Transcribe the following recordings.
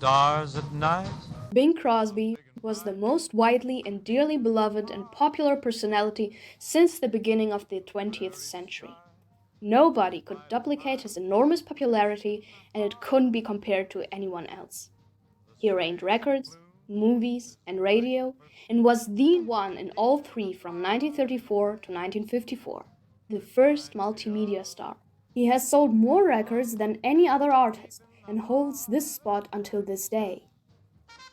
stars at night. Bing Crosby was the most widely and dearly beloved and popular personality since the beginning of the 20th century. Nobody could duplicate his enormous popularity, and it couldn't be compared to anyone else. He arranged records, movies, and radio, and was the one in all three from 1934 to 1954, the first multimedia star. He has sold more records than any other artist and holds this spot until this day.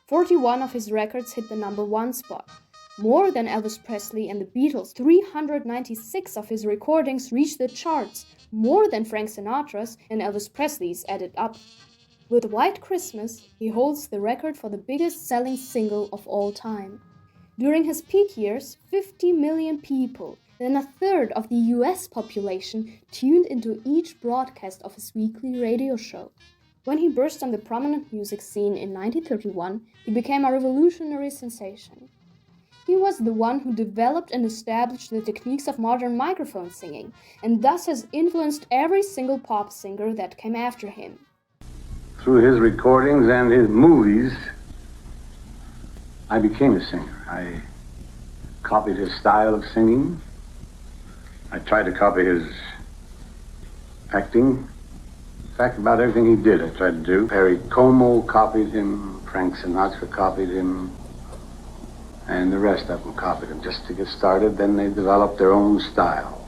41 of his records hit the number one spot, more than Elvis Presley and the Beatles. 396 of his recordings reached the charts, more than Frank Sinatra's and Elvis Presley's added up. With White Christmas, he holds the record for the biggest selling single of all time. During his peak years, 50 million people, then a third of the US population, tuned into each broadcast of his weekly radio show. When he burst on the prominent music scene in 1931, he became a revolutionary sensation. He was the one who developed and established the techniques of modern microphone singing, and thus has influenced every single pop singer that came after him. Through his recordings and his movies, I became a singer. I copied his style of singing. I tried to copy his acting. In fact, about everything he did, I tried to do. Perry Como copied him, Frank Sinatra copied him, and the rest of them copied him just to get started. Then they developed their own style.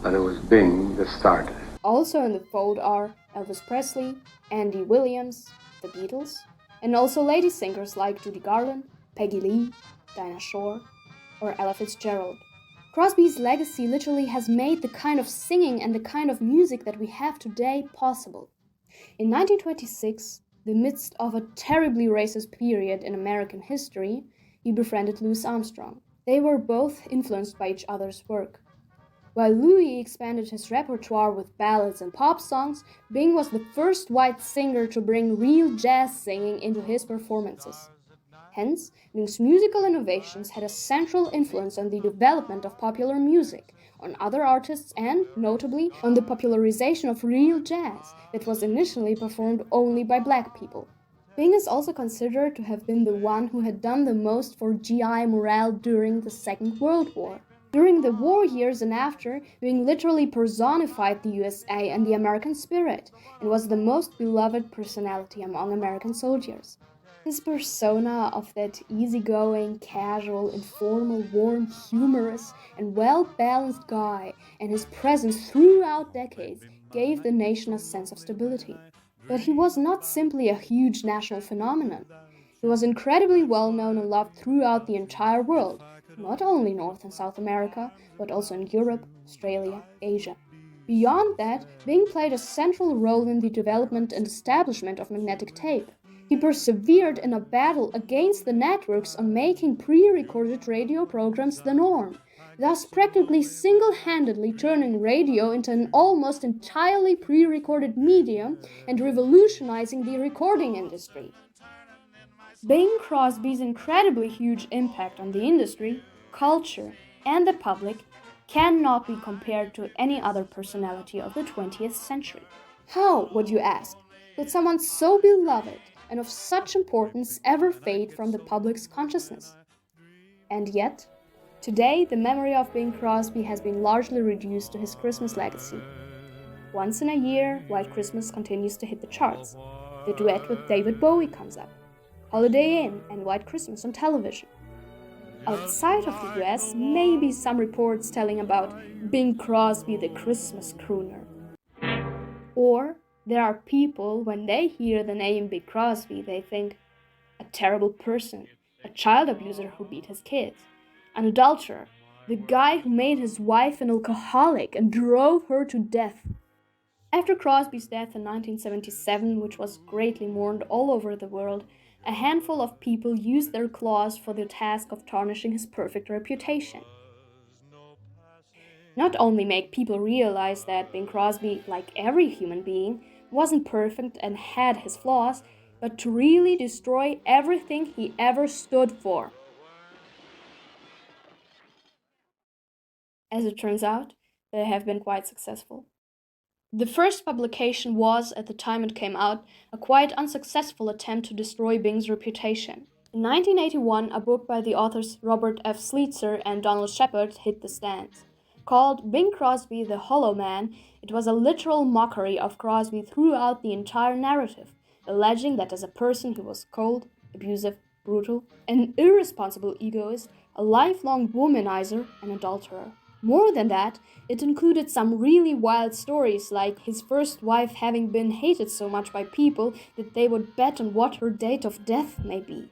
But it was Bing that started. Also in the fold are Elvis Presley, Andy Williams, the Beatles, and also lady singers like Judy Garland, Peggy Lee, Dinah Shore, or Ella Fitzgerald. Crosby's legacy literally has made the kind of singing and the kind of music that we have today possible. In 1926, the midst of a terribly racist period in American history, he befriended Louis Armstrong. They were both influenced by each other's work. While Louis expanded his repertoire with ballads and pop songs, Bing was the first white singer to bring real jazz singing into his performances. Hence, Bing's musical innovations had a central influence on the development of popular music, on other artists, and, notably, on the popularization of real jazz that was initially performed only by black people. Bing is also considered to have been the one who had done the most for GI morale during the Second World War. During the war years and after, Bing literally personified the USA and the American spirit, and was the most beloved personality among American soldiers. His persona of that easygoing, casual, informal, warm, humorous, and well-balanced guy, and his presence throughout decades, gave the nation a sense of stability. But he was not simply a huge national phenomenon. He was incredibly well-known and loved throughout the entire world, not only North and South America, but also in Europe, Australia, Asia. Beyond that, Bing played a central role in the development and establishment of magnetic tape. He persevered in a battle against the networks on making pre-recorded radio programs the norm, thus practically single-handedly turning radio into an almost entirely pre-recorded medium and revolutionizing the recording industry. Bing Crosby's incredibly huge impact on the industry, culture, and the public cannot be compared to any other personality of the 20th century. How, would you ask, could someone so beloved and of such importance ever fade from the public's consciousness? And yet, today the memory of Bing Crosby has been largely reduced to his Christmas legacy. Once in a year, White Christmas continues to hit the charts. The duet with David Bowie comes up. Holiday Inn and White Christmas on television. Outside of the US, maybe some reports telling about Bing Crosby the Christmas crooner. Or there are people, when they hear the name Bing Crosby, they think, a terrible person, a child abuser who beat his kids, an adulterer, the guy who made his wife an alcoholic and drove her to death. After Crosby's death in 1977, which was greatly mourned all over the world, a handful of people used their claws for the task of tarnishing his perfect reputation. Not only make people realize that Bing Crosby, like every human being, wasn't perfect and had his flaws, but to really destroy everything he ever stood for. As it turns out, they have been quite successful. The first publication was, at the time it came out, a quite unsuccessful attempt to destroy Bing's reputation. In 1981, a book by the authors Robert F. Sleetzer and Donald Shepard hit the stands. Called Bing Crosby the Hollow Man, it was a literal mockery of Crosby throughout the entire narrative, alleging that as a person he was cold, abusive, brutal, an irresponsible egoist, a lifelong womanizer, and adulterer. More than that, it included some really wild stories, like his first wife having been hated so much by people that they would bet on what her date of death may be.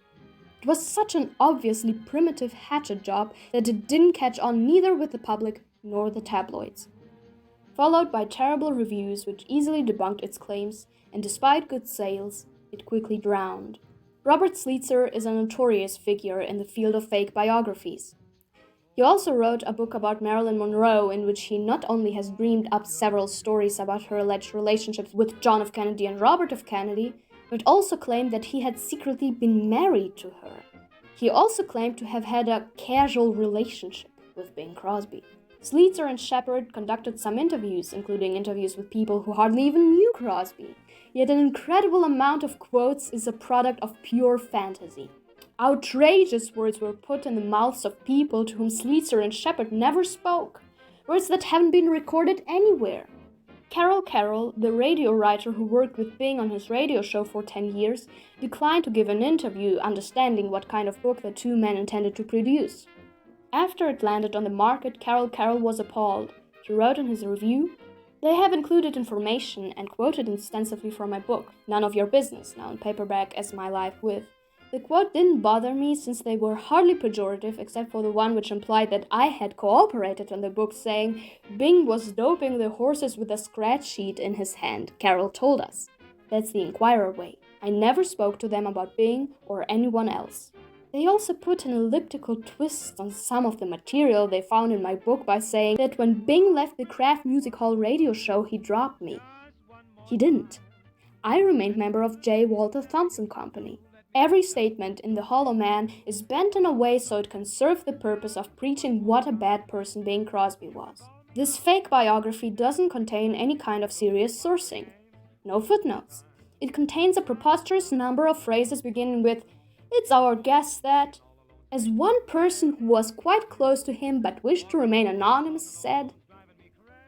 It was such an obviously primitive hatchet job that it didn't catch on neither with the public nor the tabloids. Followed by terrible reviews which easily debunked its claims, and despite good sales, it quickly drowned. Robert Sleetzer is a notorious figure in the field of fake biographies. He also wrote a book about Marilyn Monroe in which he not only has dreamed up several stories about her alleged relationships with John F. Kennedy and Robert F. Kennedy, but also claimed that he had secretly been married to her. He also claimed to have had a casual relationship with Bing Crosby. Sleetzer and Shepard conducted some interviews, including interviews with people who hardly even knew Crosby. Yet an incredible amount of quotes is a product of pure fantasy. Outrageous words were put in the mouths of people to whom Sleetzer and Shepard never spoke, words that haven't been recorded anywhere. Carol, the radio writer who worked with Bing on his radio show for 10 years, declined to give an interview understanding what kind of book the two men intended to produce. After it landed on the market, Carol was appalled. He wrote in his review, "They have included information and quoted extensively from my book, None of Your Business, now in paperback as My Life With. The quote didn't bother me since they were hardly pejorative except for the one which implied that I had cooperated on the book, saying Bing was doping the horses with a scratch sheet in his hand, Carol told us. That's the Inquirer way. I never spoke to them about Bing or anyone else." They also put an elliptical twist on some of the material they found in my book by saying that when Bing left the Kraft Music Hall radio show, he dropped me. He didn't. I remained member of J. Walter Thompson Company. Every statement in The Hollow Man is bent in a way so it can serve the purpose of preaching what a bad person Bing Crosby was. This fake biography doesn't contain any kind of serious sourcing. No footnotes. It contains a preposterous number of phrases beginning with, "It's our guess that," as one person who was quite close to him but wished to remain anonymous said.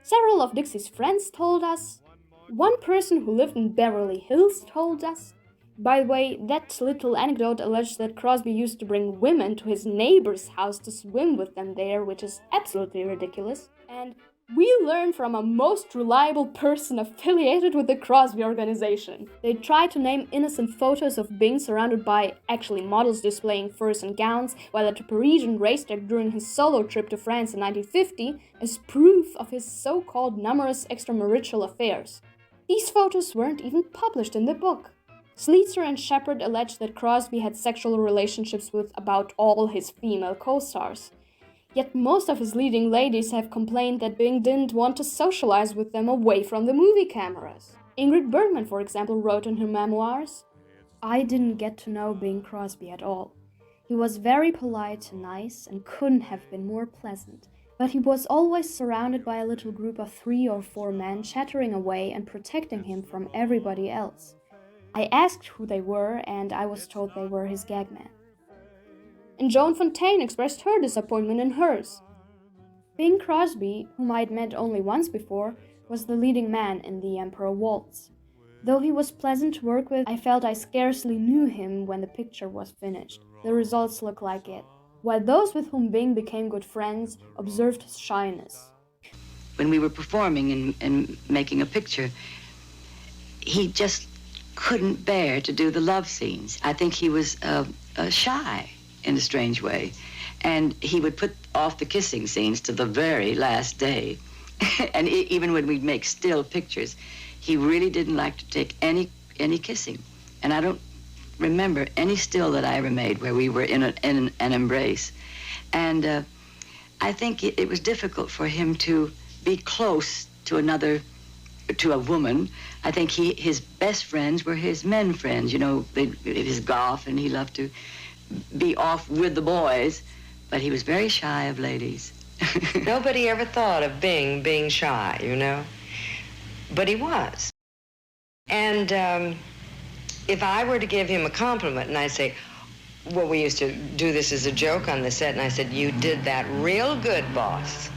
Several of Dixie's friends told us. One person who lived in Beverly Hills told us. By the way, that little anecdote alleged that Crosby used to bring women to his neighbor's house to swim with them there, which is absolutely ridiculous. And we learned from a most reliable person affiliated with the Crosby organization. They tried to name innocent photos of Bing surrounded by actually models displaying furs and gowns while at a Parisian racetrack during his solo trip to France in 1950 as proof of his so-called numerous extramarital affairs. These photos weren't even published in the book. Sleetzer and Shepard alleged that Crosby had sexual relationships with about all his female co-stars. Yet most of his leading ladies have complained that Bing didn't want to socialize with them away from the movie cameras. Ingrid Bergman, for example, wrote in her memoirs, "I didn't get to know Bing Crosby at all. He was very polite and nice and couldn't have been more pleasant. But he was always surrounded by a little group of 3 or 4 men chattering away and protecting him from everybody else. I asked who they were, and I was told they were his gag men." And Joan Fontaine expressed her disappointment in hers. Bing Crosby, whom I'd met only once before, was the leading man in The Emperor Waltz. Though he was pleasant to work with, I felt I scarcely knew him when the picture was finished. The results look like it. While those with whom Bing became good friends observed his shyness. When we were performing and making a picture, he just couldn't bear to do the love scenes. I think he was shy in a strange way. And he would put off the kissing scenes to the very last day. And even when we'd make still pictures, he really didn't like to take any kissing. And I don't remember any still that I ever made where we were in an embrace. And I think it was difficult for him to be close to a woman. I think his best friends were his men friends, his golf, and he loved to be off with the boys, but he was very shy of ladies. Nobody ever thought of Bing being shy, but he was. And if I were to give him a compliment and I say, well, we used to do this as a joke on the set, and I said, you did that real good, boss.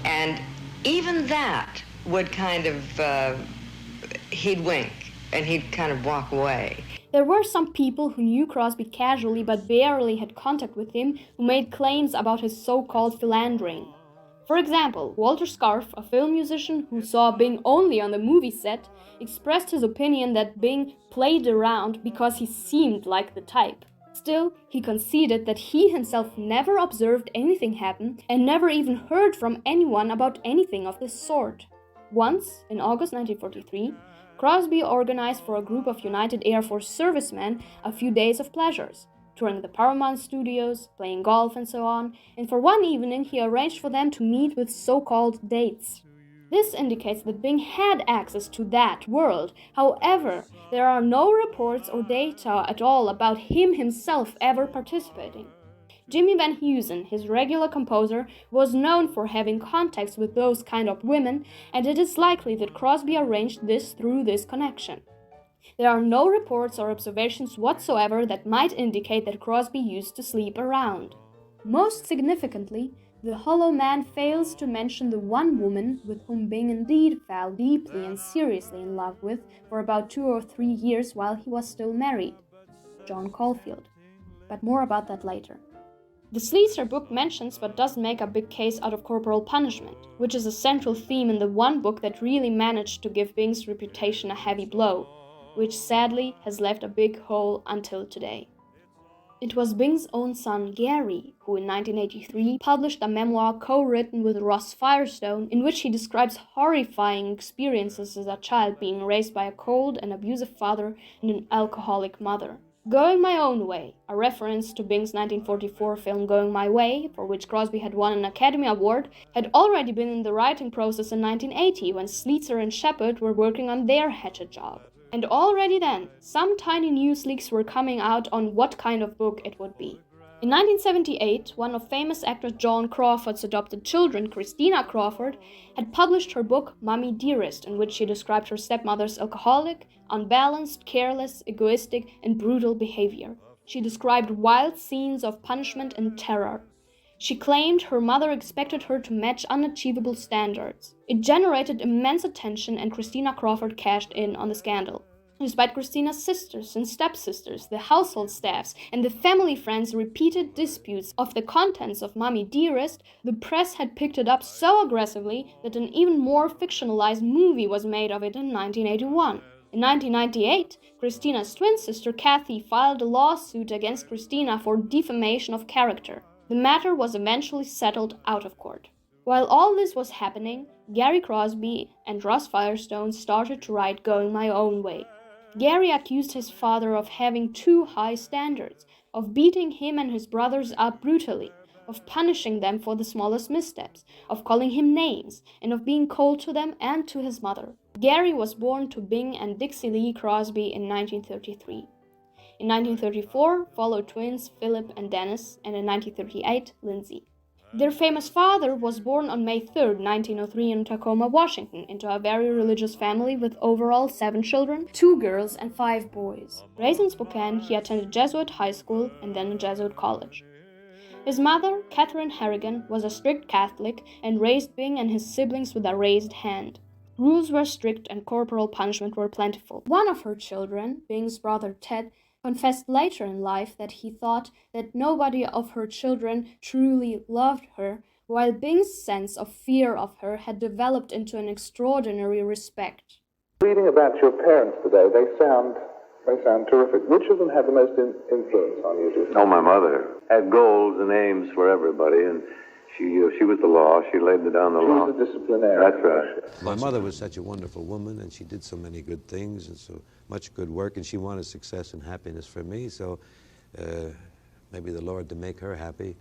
And even that would kind of, he'd wink and he'd kind of walk away. There were some people who knew Crosby casually but barely had contact with him who made claims about his so-called philandering. For example, Walter Scarfe, a film musician who saw Bing only on the movie set, expressed his opinion that Bing played around because he seemed like the type. Still, he conceded that he himself never observed anything happen and never even heard from anyone about anything of this sort. Once, in August 1943, Crosby organized for a group of United Air Force servicemen a few days of pleasures, touring the Paramount studios, playing golf and so on, and for one evening he arranged for them to meet with so-called dates. This indicates that Bing had access to that world. However, there are no reports or data at all about him himself ever participating. Jimmy Van Heusen, his regular composer, was known for having contacts with those kind of women, and it is likely that Crosby arranged this through this connection. There are no reports or observations whatsoever that might indicate that Crosby used to sleep around. Most significantly, the Hollow Man fails to mention the one woman with whom Bing indeed fell deeply and seriously in love with for about 2 or 3 years while he was still married, John Caulfield. But more about that later. The Sleazer book mentions but doesn't make a big case out of corporal punishment, which is a central theme in the one book that really managed to give Bing's reputation a heavy blow, which sadly has left a big hole until today. It was Bing's own son, Gary, who in 1983 published a memoir co-written with Ross Firestone in which he describes horrifying experiences as a child being raised by a cold and abusive father and an alcoholic mother. Going My Own Way, a reference to Bing's 1944 film Going My Way, for which Crosby had won an Academy Award, had already been in the writing process in 1980 when Sleazer and Shepard were working on their Hatchet job. And already then, some tiny news leaks were coming out on what kind of book it would be. In 1978, one of famous actor Joan Crawford's adopted children, Christina Crawford, had published her book Mommy Dearest, in which she described her stepmother's alcoholic, unbalanced, careless, egoistic, and brutal behavior. She described wild scenes of punishment and terror. She claimed her mother expected her to match unachievable standards. It generated immense attention and Christina Crawford cashed in on the scandal. Despite Christina's sisters and stepsisters, the household staffs, and the family friends' repeated disputes of the contents of Mommy Dearest, the press had picked it up so aggressively that an even more fictionalized movie was made of it in 1981. In 1998, Christina's twin sister Kathy filed a lawsuit against Christina for defamation of character. The matter was eventually settled out of court. While all this was happening, Gary Crosby and Ross Firestone started to write Going My Own Way. Gary accused his father of having too high standards, of beating him and his brothers up brutally, of punishing them for the smallest missteps, of calling him names, and of being cold to them and to his mother. Gary was born to Bing and Dixie Lee Crosby in 1933. In 1934 followed twins Philip and Dennis, and in 1938 Lindsay. Their famous father was born on May 3, 1903 in Tacoma, Washington, into a very religious family with overall 7 children, 2 girls and 5 boys. Raised in Spokane, he attended Jesuit high school and then a Jesuit college. His mother, Catherine Harrigan, was a strict Catholic and raised Bing and his siblings with a raised hand. Rules were strict and corporal punishment were plentiful. One of her children, Bing's brother Ted, confessed later in life that he thought that nobody of her children truly loved her, while Bing's sense of fear of her had developed into an extraordinary respect. Reading about your parents today, they sound terrific. Which of them had the most influence on you? Do you think? Oh, my mother had goals and aims for everybody, and she was the law. She laid down the law. She was a disciplinarian. That's right. My mother was such a wonderful woman, and she did so many good things and so much good work, and she wanted success and happiness for me, so maybe the Lord, to make her happy,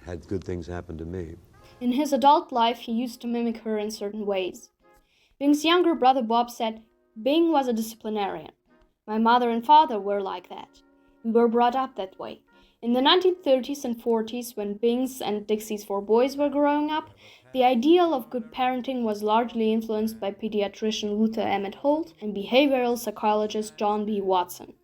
had good things happen to me. In his adult life, he used to mimic her in certain ways. Bing's younger brother Bob said, "Bing was a disciplinarian. My mother and father were like that. We were brought up that way." In the 1930s and 40s, when Bing's and Dixie's 4 boys were growing up, The ideal of good parenting was largely influenced by pediatrician Luther Emmett Holt and behavioral psychologist John B. Watson.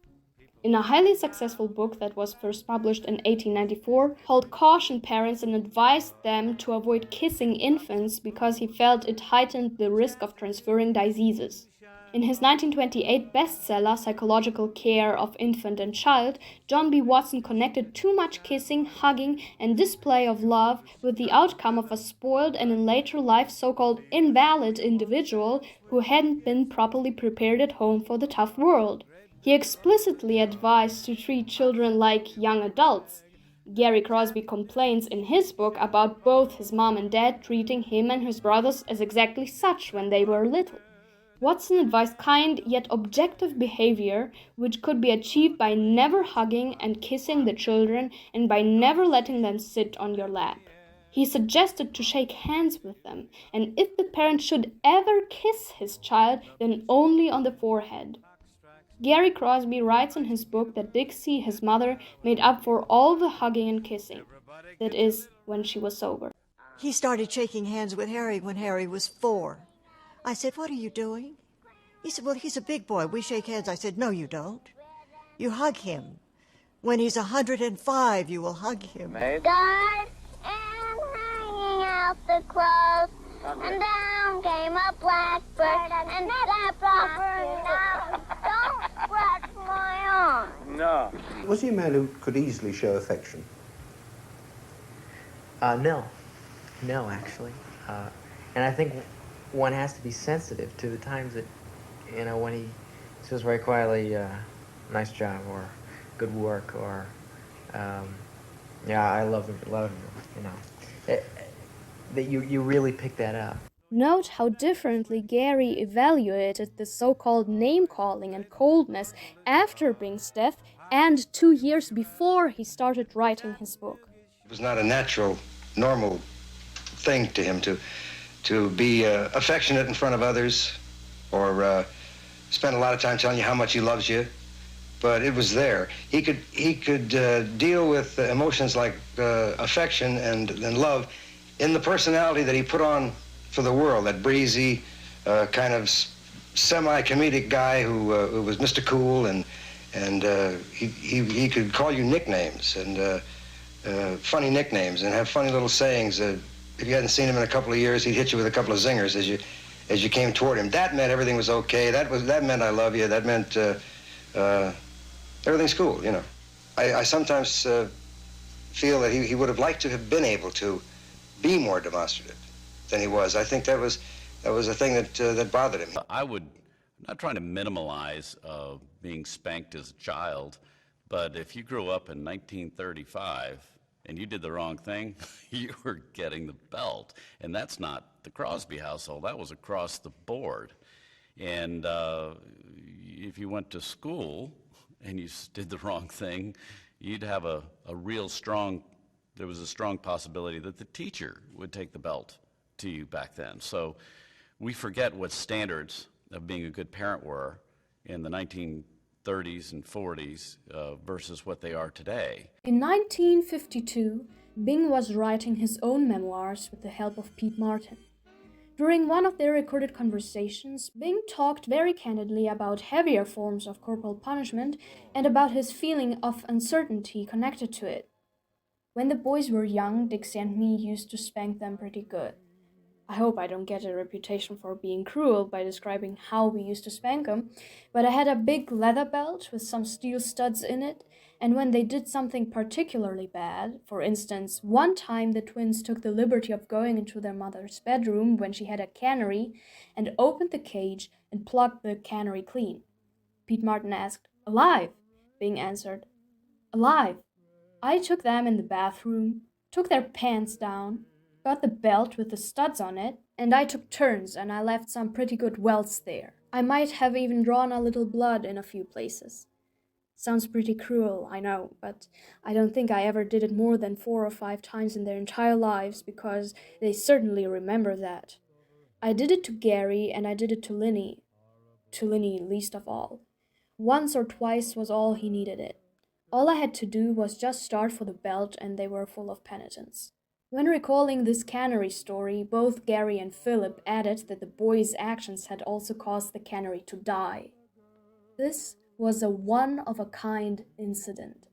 In a highly successful book that was first published in 1894, Holt cautioned parents and advised them to avoid kissing infants because he felt it heightened the risk of transferring diseases. In his 1928 bestseller, Psychological Care of Infant and Child, John B. Watson connected too much kissing, hugging, and display of love with the outcome of a spoiled and in later life so-called invalid individual who hadn't been properly prepared at home for the tough world. He explicitly advised to treat children like young adults. Gary Crosby complains in his book about both his mom and dad treating him and his brothers as exactly such when they were little. Watson advised kind yet objective behavior, which could be achieved by never hugging and kissing the children and by never letting them sit on your lap. He suggested to shake hands with them, and if the parent should ever kiss his child, then only on the forehead. Gary Crosby writes in his book that Dixie, his mother, made up for all the hugging and kissing. That is, when she was sober. He started shaking hands with Harry when Harry was 4. I said, "What are you doing?" He said, "Well, he's a big boy. We shake hands." I said, "No, you don't. You hug him. When he's 105, you will hug him." God and hanging out the clothes, and down came a blackbird and snapped off her nose. Don't scratch my arm. No. Was he a man who could easily show affection? No, actually. And I think one has to be sensitive to the times that, when he says very quietly, "Nice job," or "Good work," or, "Yeah, I love you," that you really pick that up. Note how differently Gary evaluated the so-called name-calling and coldness after Bing's death and 2 years before he started writing his book. It was not a natural, normal thing to him to be affectionate in front of others or spend a lot of time telling you how much he loves you, but it was there. He could deal with emotions like affection and love in the personality that he put on for the world, that breezy, kind of semi-comedic guy who was Mr. Cool, and he could call you nicknames and funny nicknames and have funny little sayings. If you hadn't seen him in a couple of years, he'd hit you with a couple of zingers as you came toward him. That meant everything was okay. That meant I love you. That meant everything's cool. I sometimes feel that he would have liked to have been able to be more demonstrative than he was. I think that was a thing that bothered him. I'm not trying to minimize being spanked as a child, but if you grew up in 1935 and you did the wrong thing, you were getting the belt. And that's not the Crosby household. That was across the board. And if you went to school and you did the wrong thing, you'd have there was a strong possibility that the teacher would take the belt to you back then. So we forget what standards of being a good parent were in the 1930s and 40s versus what they are today. In 1952, Bing was writing his own memoirs with the help of Pete Martin. During one of their recorded conversations, Bing talked very candidly about heavier forms of corporal punishment and about his feeling of uncertainty connected to it. When the boys were young, Dixie and me used to spank them pretty good. I hope I don't get a reputation for being cruel by describing how we used to spank them, but I had a big leather belt with some steel studs in it, and when they did something particularly bad, for instance, one time the twins took the liberty of going into their mother's bedroom when she had a canary and opened the cage and plucked the canary clean. Pete Martin asked, "Alive?" Bing answered, "Alive." I took them in the bathroom, took their pants down, got the belt with the studs on it, and I took turns, and I left some pretty good welts there. I might have even drawn a little blood in a few places. Sounds pretty cruel, I know, but I don't think I ever did it more than 4 or 5 times in their entire lives, because they certainly remember that. I did it to Gary, and I did it to Linny least of all. Once or twice was all he needed it. All I had to do was just start for the belt, and they were full of penitence. When recalling this cannery story, both Gary and Philip added that the boy's actions had also caused the cannery to die. This was a one-of-a-kind incident.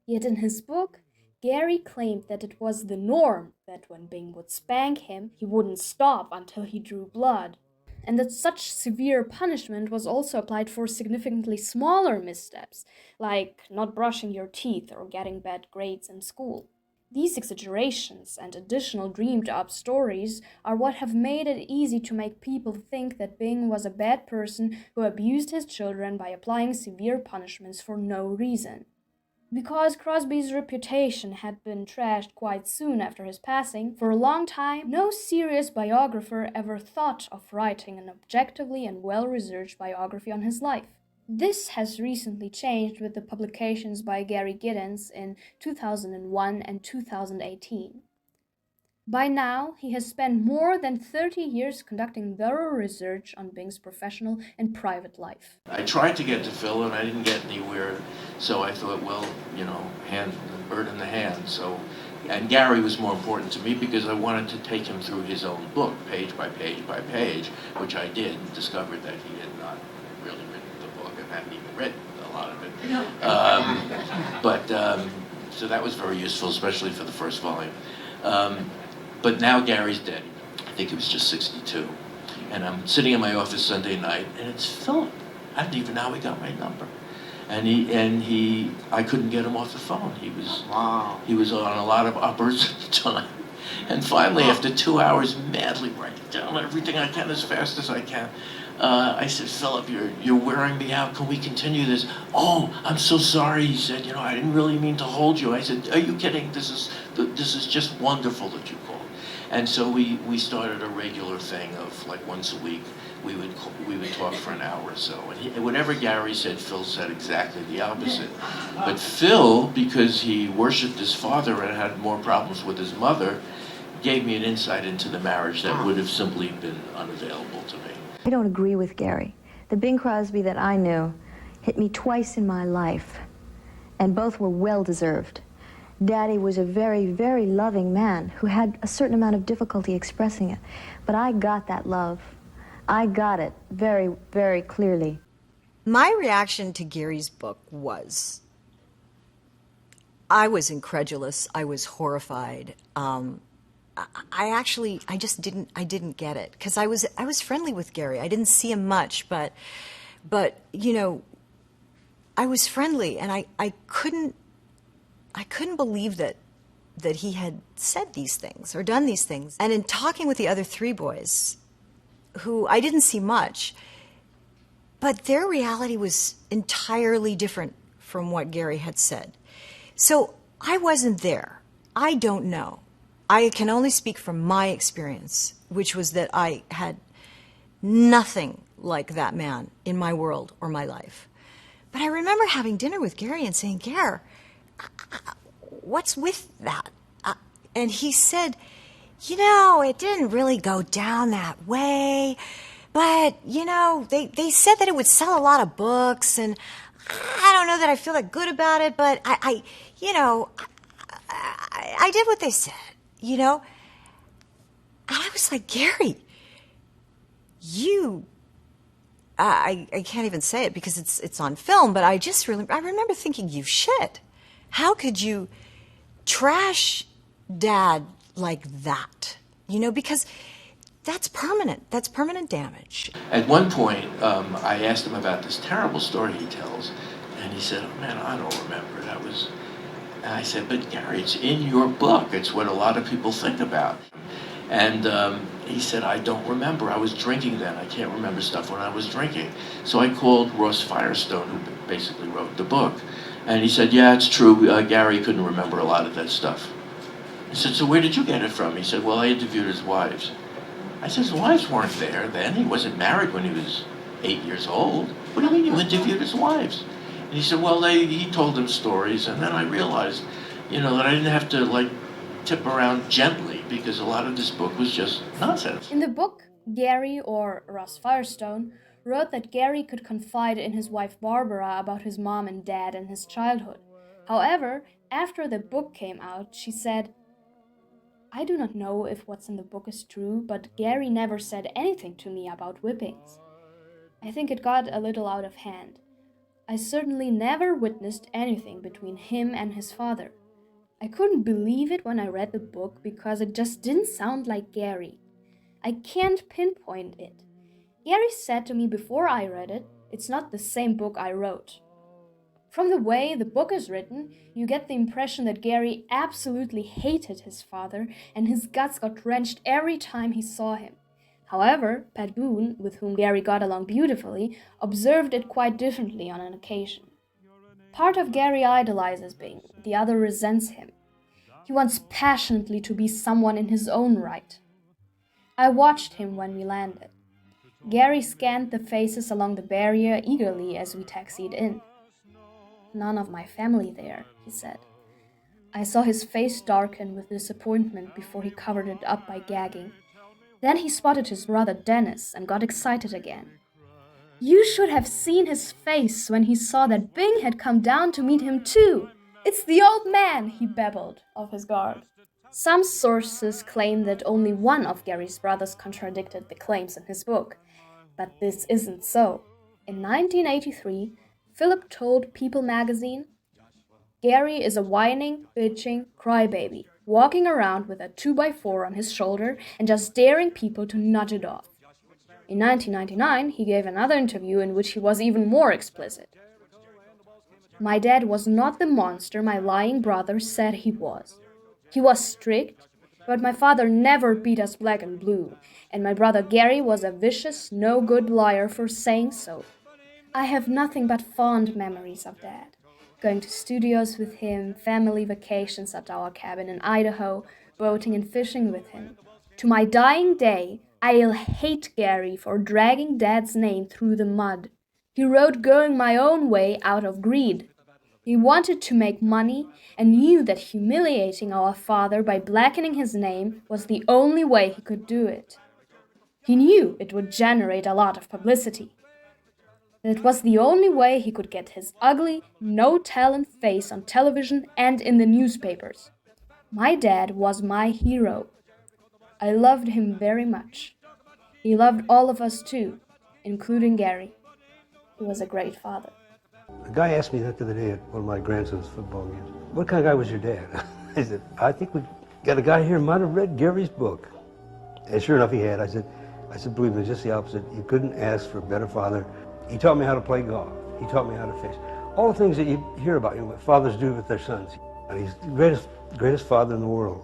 Yet in his book, Gary claimed that it was the norm that when Bing would spank him, he wouldn't stop until he drew blood, and that such severe punishment was also applied for significantly smaller missteps, like not brushing your teeth or getting bad grades in school. These exaggerations and additional dreamed-up stories are what have made it easy to make people think that Bing was a bad person who abused his children by applying severe punishments for no reason. Because Crosby's reputation had been trashed quite soon after his passing, for a long time, no serious biographer ever thought of writing an objectively and well-researched biography on his life. This has recently changed with the publications by Gary Giddins in 2001 and 2018. By now, he has spent more than 30 years conducting thorough research on Bing's professional and private life. I tried to get to Phil and I didn't get anywhere, so I thought, well, you know, bird in the hand. So, and Gary was more important to me because I wanted to take him through his own book, page by page by page, which I did, and discovered that he had not really written the book and hadn't even read a lot of it. So that was very useful, especially for the first volume. But now Gary's dead. I think he was just 62. And I'm sitting in my office Sunday night, and it's Philip. I don't even know how he got my number. And I couldn't get him off the phone. He was on a lot of uppers at the time. And finally, after 2 hours, madly writing down everything I can as fast as I can, I said, Philip, you're wearing me out. Can we continue this? Oh, I'm so sorry, he said. You know, I didn't really mean to hold you. I said, are you kidding? This is just wonderful that you called. And so we started a regular thing of like once a week, we would talk for an hour or so. And whatever Gary said, Phil said exactly the opposite. But Phil, because he worshipped his father and had more problems with his mother, gave me an insight into the marriage that would have simply been unavailable to me. I don't agree with Gary. The Bing Crosby that I knew hit me twice in my life, and both were well-deserved. Daddy was a very, very loving man who had a certain amount of difficulty expressing it, but I got that love. I got it very, very clearly. My reaction to Gary's book was, I was incredulous. I was horrified. I just didn't get it, because I was friendly with Gary. I didn't see him much, but you know, I was friendly, and I couldn't believe that he had said these things or done these things. And in talking with the other three boys, who I didn't see much, but their reality was entirely different from what Gary had said. So I wasn't there. I don't know. I can only speak from my experience, which was that I had nothing like that man in my world or my life. But I remember having dinner with Gary and saying, Gare, what's with that? And he said, you know, it didn't really go down that way, but, you know, they said that it would sell a lot of books, and I don't know that I feel that good about it, but I did what they said. You know? And I was like, Gary, I can't even say it because it's on film, but I remember thinking, you shit. How could you trash Dad like that? You know, because that's permanent. That's permanent damage. At one point, I asked him about this terrible story he tells, and he said, oh man, I don't remember. And I said, but Gary, it's in your book. It's what a lot of people think about. And he said, I don't remember. I was drinking then. I can't remember stuff when I was drinking. So I called Ross Firestone, who basically wrote the book. And he said, yeah, it's true. Gary couldn't remember a lot of that stuff. I said, so where did you get it from? He said, well, I interviewed his wives. I said, his wives weren't there then. He wasn't married when he was 8 years old. What do you mean you interviewed his wives? And he said, well, he told them stories, and then I realized, you know, that I didn't have to, like, tip around gently, because a lot of this book was just nonsense. In the book, Gary, or Ross Firestone, wrote that Gary could confide in his wife Barbara about his mom and dad and his childhood. However, after the book came out, she said, I do not know if what's in the book is true, but Gary never said anything to me about whippings. I think it got a little out of hand. I certainly never witnessed anything between him and his father. I couldn't believe it when I read the book because it just didn't sound like Gary. I can't pinpoint it. Gary said to me before I read it, it's not the same book I wrote. From the way the book is written, you get the impression that Gary absolutely hated his father and his guts got wrenched every time he saw him. However, Pat Boone, with whom Gary got along beautifully, observed it quite differently on an occasion. Part of Gary idolizes Bing, the other resents him. He wants passionately to be someone in his own right. I watched him when we landed. Gary scanned the faces along the barrier eagerly as we taxied in. "None of my family there," he said. I saw his face darken with disappointment before he covered it up by gagging. Then he spotted his brother Dennis and got excited again. "You should have seen his face when he saw that Bing had come down to meet him too. It's the old man," he babbled of his guard. Some sources claim that only one of Gary's brothers contradicted the claims in his book, but this isn't so. In 1983, Philip told People magazine, "Gary is a whining, bitching crybaby, walking around with a 2x4 on his shoulder and just daring people to nudge it off." In 1999, he gave another interview in which he was even more explicit. "My dad was not the monster my lying brother said he was. He was strict, but my father never beat us black and blue, and my brother Gary was a vicious, no-good liar for saying so. I have nothing but fond memories of Dad. Going to studios with him, family vacations at our cabin in Idaho, boating and fishing with him. To my dying day, I'll hate Gary for dragging Dad's name through the mud. He wrote Going My Own Way out of greed. He wanted to make money and knew that humiliating our father by blackening his name was the only way he could do it. He knew it would generate a lot of publicity. It was the only way he could get his ugly, no-talent face on television and in the newspapers. My dad was my hero. I loved him very much. He loved all of us too, including Gary. He was a great father." A guy asked me that the other day at one of my grandson's football games. "What kind of guy was your dad?" I said, "I think we got a guy here who might have read Gary's book." And sure enough, he had. I said, "Believe me, just the opposite. You couldn't ask for a better father. He taught me how to play golf. He taught me how to fish. All the things that you hear about, what fathers do with their sons. And he's the greatest father in the world."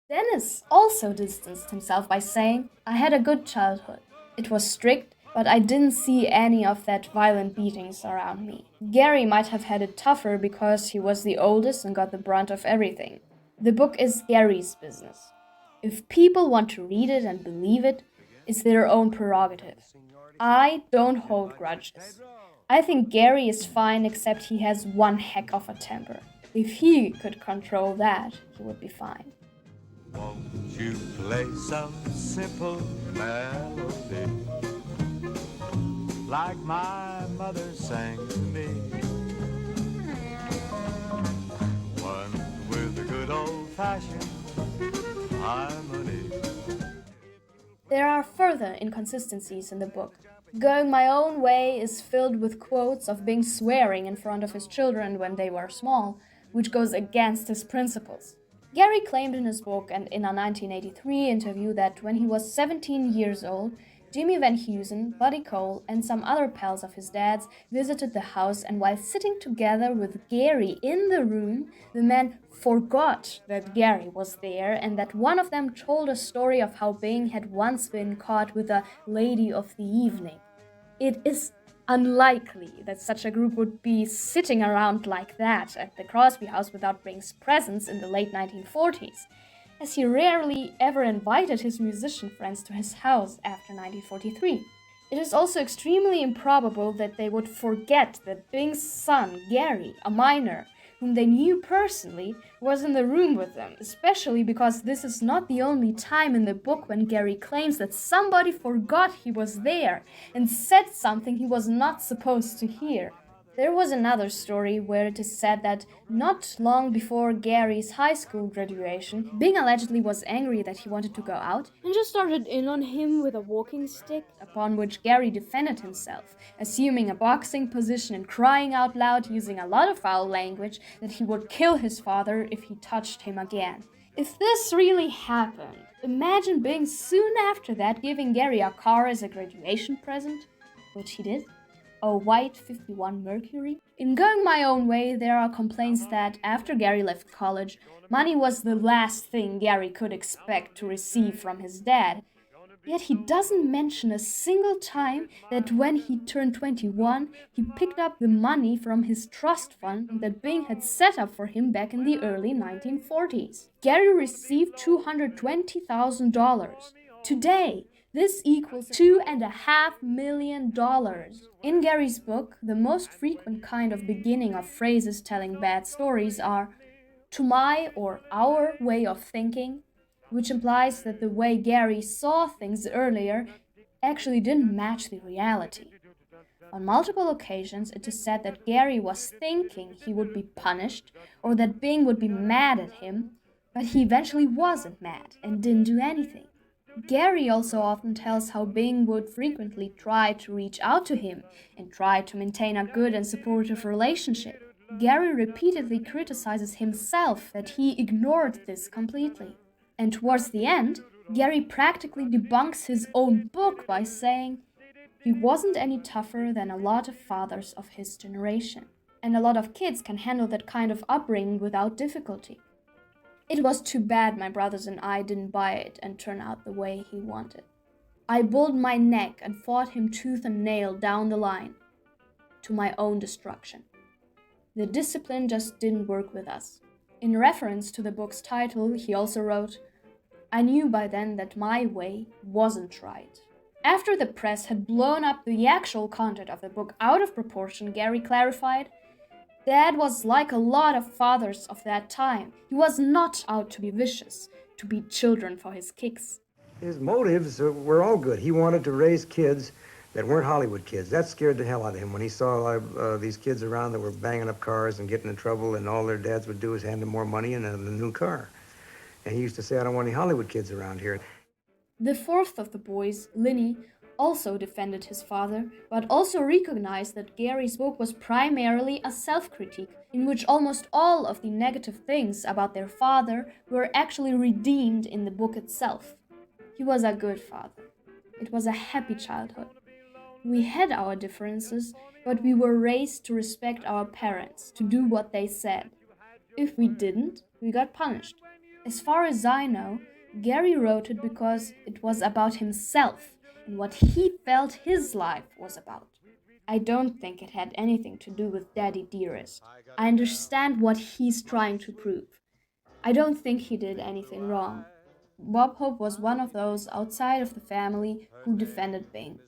Dennis also distanced himself by saying, "I had a good childhood. It was strict, but I didn't see any of that violent beatings around me. Gary might have had it tougher because he was the oldest and got the brunt of everything. The book is Gary's business. If people want to read it and believe it, it's their own prerogative. I don't hold grudges. I think Gary is fine except he has one heck of a temper. If he could control that, he would be fine." Won't you play some simple melody like my mother sang to me? One with a good old-fashioned harmony. There are further inconsistencies in the book. Going My Own Way is filled with quotes of Bing swearing in front of his children when they were small, which goes against his principles. Gary claimed in his book and in a 1983 interview that when he was 17 years old, Jimmy Van Heusen, Buddy Cole, and some other pals of his dad's visited the house, and while sitting together with Gary in the room, the men forgot that Gary was there and that one of them told a story of how Bing had once been caught with a lady of the evening. It is unlikely that such a group would be sitting around like that at the Crosby house without Bing's presence in the late 1940s, as he rarely ever invited his musician friends to his house after 1943. It is also extremely improbable that they would forget that Bing's son, Gary, a minor, whom they knew personally, was in the room with them, especially because this is not the only time in the book when Gary claims that somebody forgot he was there and said something he was not supposed to hear. There was another story where it is said that not long before Gary's high school graduation, Bing allegedly was angry that he wanted to go out and just started in on him with a walking stick, upon which Gary defended himself, assuming a boxing position and crying out loud using a lot of foul language that he would kill his father if he touched him again. If this really happened, imagine Bing soon after that giving Gary a car as a graduation present, which he did. A white 51 Mercury. In Going My Own Way, there are complaints that after Gary left college, money was the last thing Gary could expect to receive from his dad. Yet he doesn't mention a single time that when he turned 21, he picked up the money from his trust fund that Bing had set up for him back in the early 1940s. Gary received $220,000. Today, this equals $2.5 million. In Gary's book, the most frequent kind of beginning of phrases telling bad stories are "to my" or "our" way of thinking, which implies that the way Gary saw things earlier actually didn't match the reality. On multiple occasions, it is said that Gary was thinking he would be punished or that Bing would be mad at him, but he eventually wasn't mad and didn't do anything. Gary also often tells how Bing would frequently try to reach out to him and try to maintain a good and supportive relationship. Gary repeatedly criticizes himself that he ignored this completely. And towards the end, Gary practically debunks his own book by saying he wasn't any tougher than a lot of fathers of his generation, and a lot of kids can handle that kind of upbringing without difficulty. It was too bad my brothers and I didn't buy it and turn out the way he wanted. I bulled my neck and fought him tooth and nail down the line, to my own destruction. The discipline just didn't work with us. In reference to the book's title, he also wrote, "I knew by then that my way wasn't right." After the press had blown up the actual content of the book out of proportion, Gary clarified, "Dad was like a lot of fathers of that time. He was not out to be vicious, to beat children for his kicks." His motives were all good. He wanted to raise kids that weren't Hollywood kids. That scared the hell out of him when he saw these kids around that were banging up cars and getting in trouble, and all their dads would do is hand them more money and a new car. And he used to say, "I don't want any Hollywood kids around here." The fourth of the boys, Linny, also defended his father, but also recognized that Gary's book was primarily a self-critique, in which almost all of the negative things about their father were actually redeemed in the book itself. He was a good father. It was a happy childhood. We had our differences, but we were raised to respect our parents, to do what they said. If we didn't, we got punished. As far as I know, Gary wrote it because it was about himself and what he felt his life was about. I don't think it had anything to do with Daddy Dearest. I understand what he's trying to prove. I don't think he did anything wrong. Bob Hope was one of those outside of the family who defended Bing.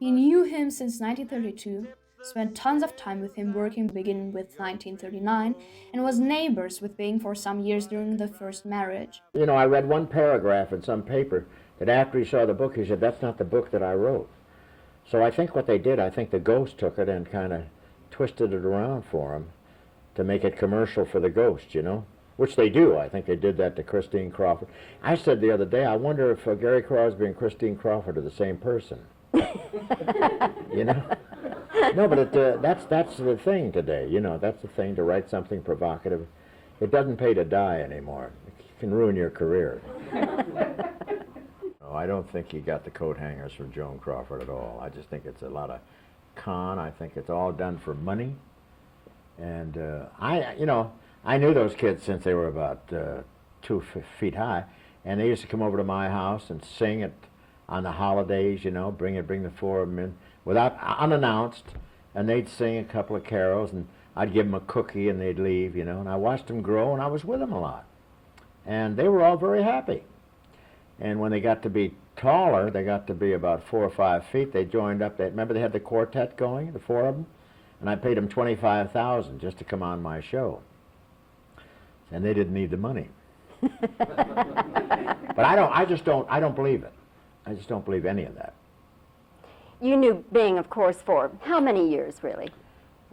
He knew him since 1932, spent tons of time with him working beginning with 1939, and was neighbors with Bing for some years during the first marriage. You know, I read one paragraph in some paper that after he saw the book, he said, "That's not the book that I wrote." So I think what they did, I think the Ghost took it and kind of twisted it around for him to make it commercial for the Ghost, you know, which they do. I think they did that to Christine Crawford. I said the other day, I wonder if Gary Crosby and Christine Crawford are the same person. You know? No, but that's the thing today, you know, that's the thing, to write something provocative. It doesn't pay to die anymore. It can ruin your career. No, I don't think he got the coat hangers from Joan Crawford at all. I just think it's a lot of con. I think it's all done for money. And I knew those kids since they were about 2 feet high, and they used to come over to my house and sing it on the holidays, you know, bring the four of them in without unannounced, and they'd sing a couple of carols, and I'd give them a cookie and they'd leave, you know, and I watched them grow, and I was with them a lot. And they were all very happy. And when they got to be taller, they got to be about 4 or 5 feet, they joined up. Remember they had the quartet going, the four of them? And I paid them $25,000 just to come on my show. And they didn't need the money. But I don't believe it. I just don't believe any of that. You knew Bing, of course, for how many years, really?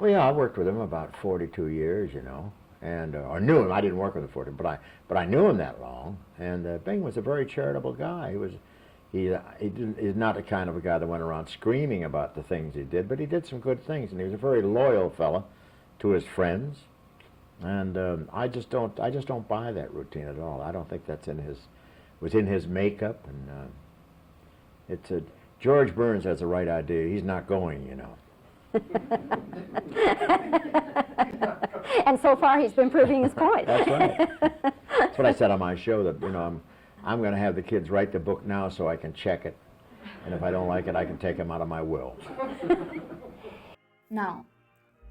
Well, yeah, I worked with him about 42 years, you know, and or knew him. I didn't work with him 40, but I knew him that long. And Bing was a very charitable guy. He's not the kind of a guy that went around screaming about the things he did, but he did some good things, and he was a very loyal fella to his friends. And I just don't buy that routine at all. I don't think that's was in his makeup, and George Burns has the right idea. He's not going, you know. And so far he's been proving his point. That's right. That's what I said on my show, that, you know, I'm going to have the kids write the book now so I can check it, and if I don't like it, I can take them out of my will. Now,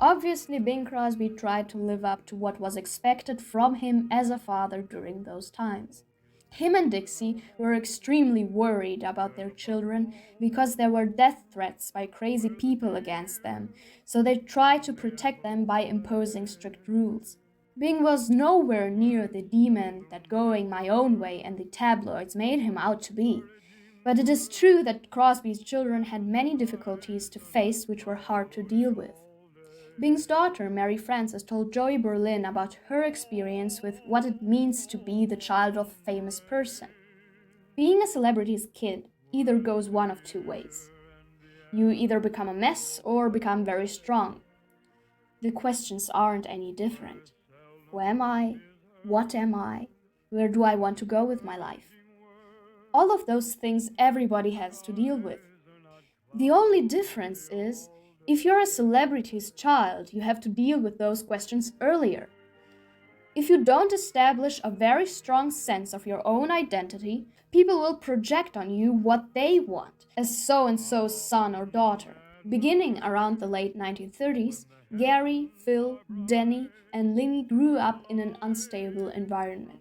obviously Bing Crosby tried to live up to what was expected from him as a father during those times. Him and Dixie were extremely worried about their children because there were death threats by crazy people against them, so they tried to protect them by imposing strict rules. Bing was nowhere near the demon that going my own way and the tabloids made him out to be. But it is true that Crosby's children had many difficulties to face which were hard to deal with. Bing's daughter, Mary Frances, told Joey Berlin about her experience with what it means to be the child of a famous person. Being a celebrity's kid either goes one of two ways. You either become a mess or become very strong. The questions aren't any different. Who am I? What am I? Where do I want to go with my life? All of those things everybody has to deal with. The only difference is, if you're a celebrity's child, you have to deal with those questions earlier. If you don't establish a very strong sense of your own identity, people will project on you what they want as so-and-so's son or daughter. Beginning around the late 1930s, Gary, Phil, Denny, and Lingy grew up in an unstable environment.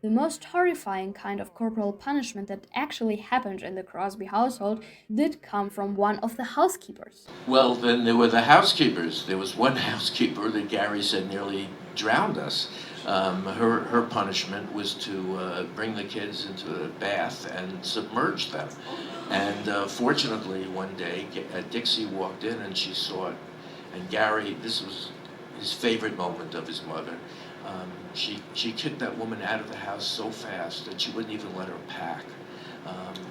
The most horrifying kind of corporal punishment that actually happened in the Crosby household did come from one of the housekeepers. Well, then there were the housekeepers. There was one housekeeper that Gary said nearly drowned us. Her punishment was to bring the kids into the bath and submerge them. And fortunately, one day, Dixie walked in and she saw it. And Gary, this was his favorite moment of his mother. She kicked that woman out of the house so fast that she wouldn't even let her pack.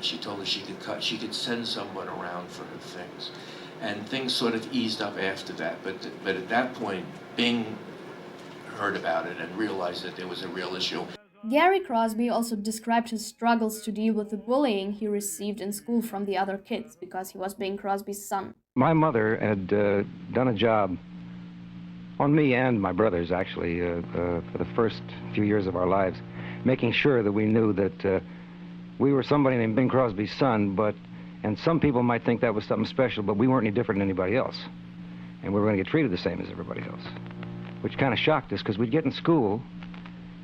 She told her she could send someone around for her things. And things sort of eased up after that. But at that point, Bing heard about it and realized that there was a real issue. Gary Crosby also described his struggles to deal with the bullying he received in school from the other kids because he was Bing Crosby's son. My mother had done a job on me and my brothers, actually, for the first few years of our lives, making sure that we knew that we were somebody named Bing Crosby's son, and some people might think that was something special, but we weren't any different than anybody else. And we were going to get treated the same as everybody else, which kind of shocked us, because we'd get in school,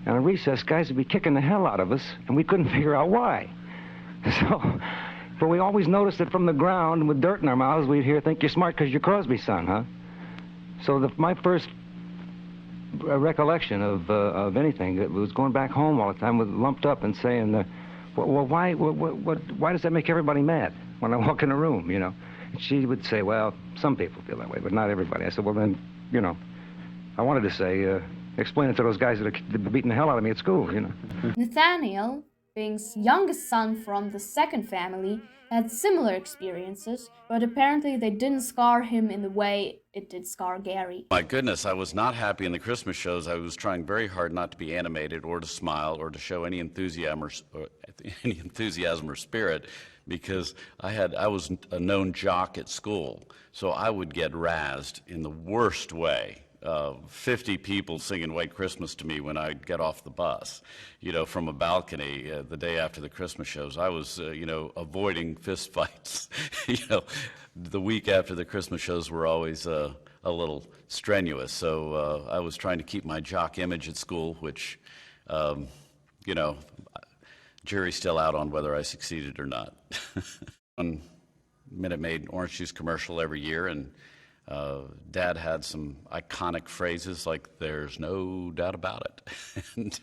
and on recess, guys would be kicking the hell out of us, and we couldn't figure out why. But we always noticed that from the ground, with dirt in our mouths, we'd hear, "Think you're smart because you're Crosby's son, huh?" So my first recollection of anything, it was going back home all the time, was lumped up and saying, well, why does that make everybody mad when I walk in a room, you know? And she would say, well, some people feel that way, but not everybody. I said, well, then, you know, I wanted to say, explain it to those guys that are beating the hell out of me at school, you know. Nathaniel, Bing's youngest son from the second family, had similar experiences, but apparently they didn't scar him in the way it did scar Gary. My goodness, I was not happy in the Christmas shows. I was trying very hard not to be animated or to smile or to show any enthusiasm or spirit, because I was a known jock at school, so I would get razzed in the worst way. 50 people singing White Christmas to me when I'd get off the bus, you know, from a balcony the day after the Christmas shows. I was, you know, avoiding fist fights. You know, the week after the Christmas shows were always a little strenuous. So I was trying to keep my jock image at school, which, you know, jury's still out on whether I succeeded or not. Minute Maid orange juice commercial every year, and Dad had some iconic phrases like "there's no doubt about it," and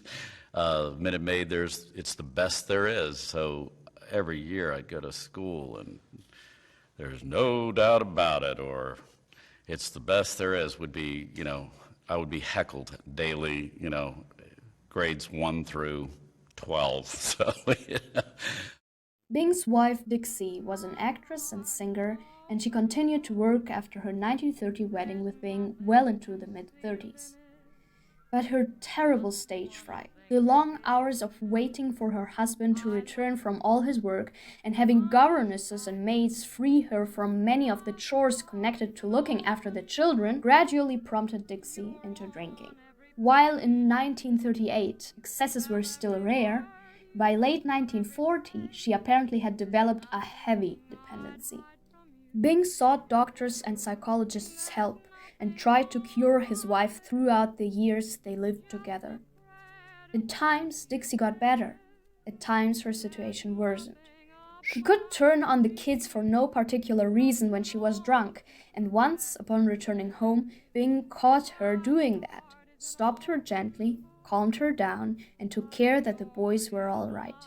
Minute Maid, it's the best there is. So every year I'd go to school and "there's no doubt about it," or it's the best there is, would be, I would be heckled daily, grades 1 through 12. So, Bing's wife, Dixie, was an actress and singer, and she continued to work after her 1930 wedding with Bing well into the mid-30s. But her terrible stage fright, the long hours of waiting for her husband to return from all his work and having governesses and maids free her from many of the chores connected to looking after the children, gradually prompted Dixie into drinking. While in 1938 excesses were still rare, by late 1940 she apparently had developed a heavy dependency. Bing sought doctors and psychologists' help and tried to cure his wife throughout the years they lived together. At times, Dixie got better. At times, her situation worsened. She could turn on the kids for no particular reason when she was drunk, and once, upon returning home, Bing caught her doing that, stopped her gently, calmed her down, and took care that the boys were all right.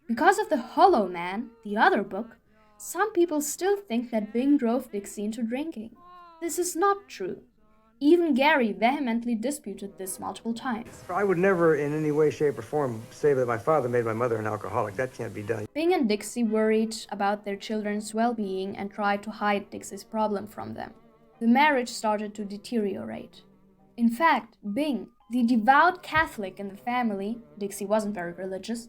Because of The Hollow Man, the other book, some people still think that Bing drove Dixie into drinking. This is not true. Even Gary vehemently disputed this multiple times. I would never in any way, shape, or form say that my father made my mother an alcoholic. That can't be done. Bing and Dixie worried about their children's well-being and tried to hide Dixie's problem from them. The marriage started to deteriorate. In fact, Bing, the devout Catholic in the family, Dixie wasn't very religious,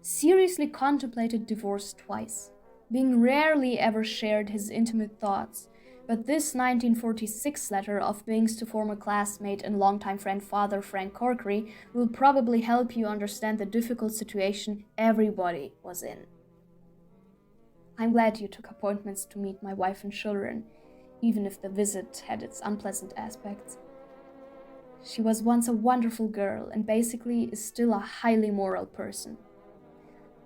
seriously contemplated divorce twice. Bing rarely ever shared his intimate thoughts, but this 1946 letter of Bing's to former classmate and longtime friend Father Frank Corkery will probably help you understand the difficult situation everybody was in. I'm glad you took appointments to meet my wife and children, even if the visit had its unpleasant aspects. She was once a wonderful girl and basically is still a highly moral person.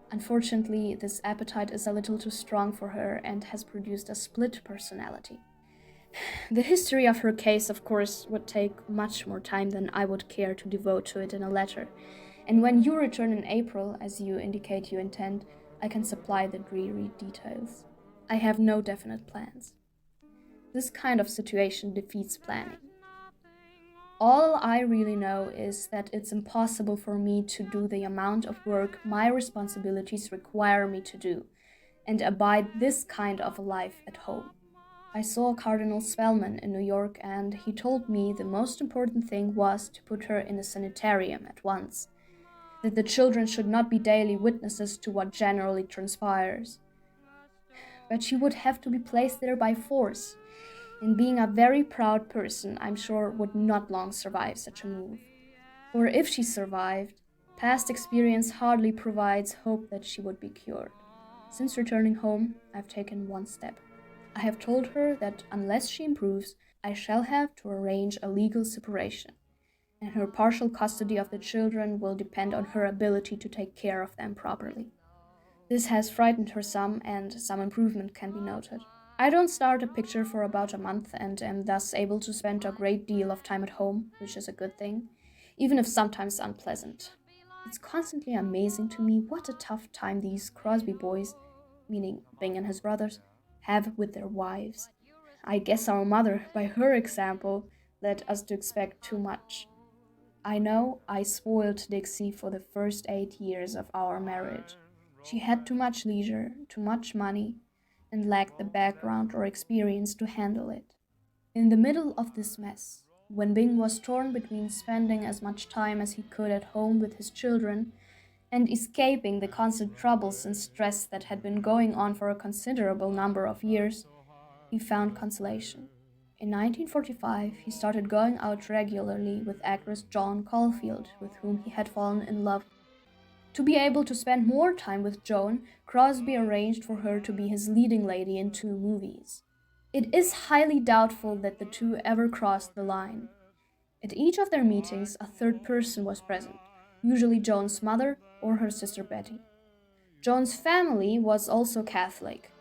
Unfortunately, this appetite is a little too strong for her and has produced a split personality. The history of her case, of course, would take much more time than I would care to devote to it in a letter, and when you return in April, as you indicate you intend, I can supply the dreary details. I have no definite plans. This kind of situation defeats planning. All I really know is that it's impossible for me to do the amount of work my responsibilities require me to do, and abide this kind of a life at home. I saw Cardinal Spellman in New York, and he told me the most important thing was to put her in a sanitarium at once, that the children should not be daily witnesses to what generally transpires. But she would have to be placed there by force, and being a very proud person, I'm sure would not long survive such a move. Or if she survived, past experience hardly provides hope that she would be cured. Since returning home, I've taken one step. I have told her that unless she improves, I shall have to arrange a legal separation, and her partial custody of the children will depend on her ability to take care of them properly. This has frightened her some, and some improvement can be noted. I don't start a picture for about a month and am thus able to spend a great deal of time at home, which is a good thing, even if sometimes unpleasant. It's constantly amazing to me what a tough time these Crosby boys, meaning Bing and his brothers, have with their wives. I guess our mother, by her example, led us to expect too much. I know I spoiled Dixie for the first 8 years of our marriage. She had too much leisure, too much money, and lacked the background or experience to handle it. In the middle of this mess, when Bing was torn between spending as much time as he could at home with his children and escaping the constant troubles and stress that had been going on for a considerable number of years, he found consolation. In 1945, he started going out regularly with actress Joan Caulfield, with whom he had fallen in love. To be able to spend more time with Joan, Crosby arranged for her to be his leading lady in 2 movies. It is highly doubtful that the two ever crossed the line. At each of their meetings, a third person was present, usually Joan's mother or her sister Betty. Joan's family was also Catholic,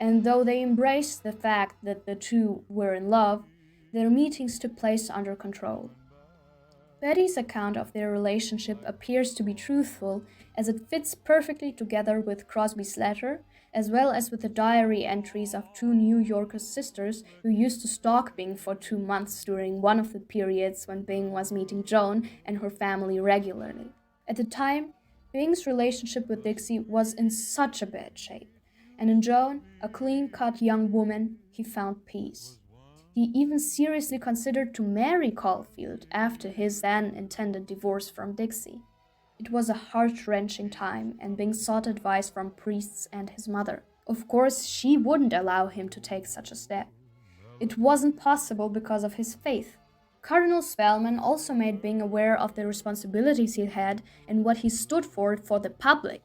and though they embraced the fact that the two were in love, their meetings took place under control. Betty's account of their relationship appears to be truthful, as it fits perfectly together with Crosby's letter, as well as with the diary entries of two New Yorker sisters who used to stalk Bing for 2 months during one of the periods when Bing was meeting Joan and her family regularly. At the time, Bing's relationship with Dixie was in such a bad shape, and in Joan, a clean-cut young woman, he found peace. He even seriously considered to marry Caulfield after his then intended divorce from Dixie. It was a heart-wrenching time, and Bing sought advice from priests and his mother. Of course, she wouldn't allow him to take such a step. It wasn't possible because of his faith. Cardinal Spellman also made Bing aware of the responsibilities he had and what he stood for the public.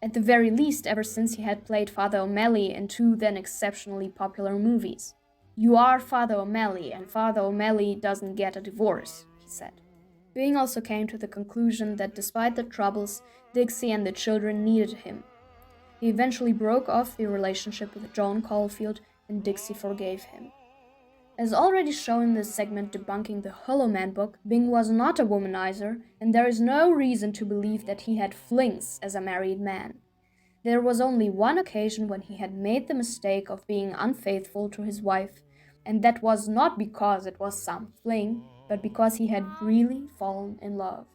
At the very least, ever since he had played Father O'Malley in 2 then exceptionally popular movies. "You are Father O'Malley, and Father O'Malley doesn't get a divorce," he said. Bing also came to the conclusion that despite the troubles, Dixie and the children needed him. He eventually broke off the relationship with Joan Caulfield, and Dixie forgave him. As already shown in this segment debunking the Hollow Man book, Bing was not a womanizer, and there is no reason to believe that he had flings as a married man. There was only one occasion when he had made the mistake of being unfaithful to his wife, and that was not because it was some fling, but because he had really fallen in love.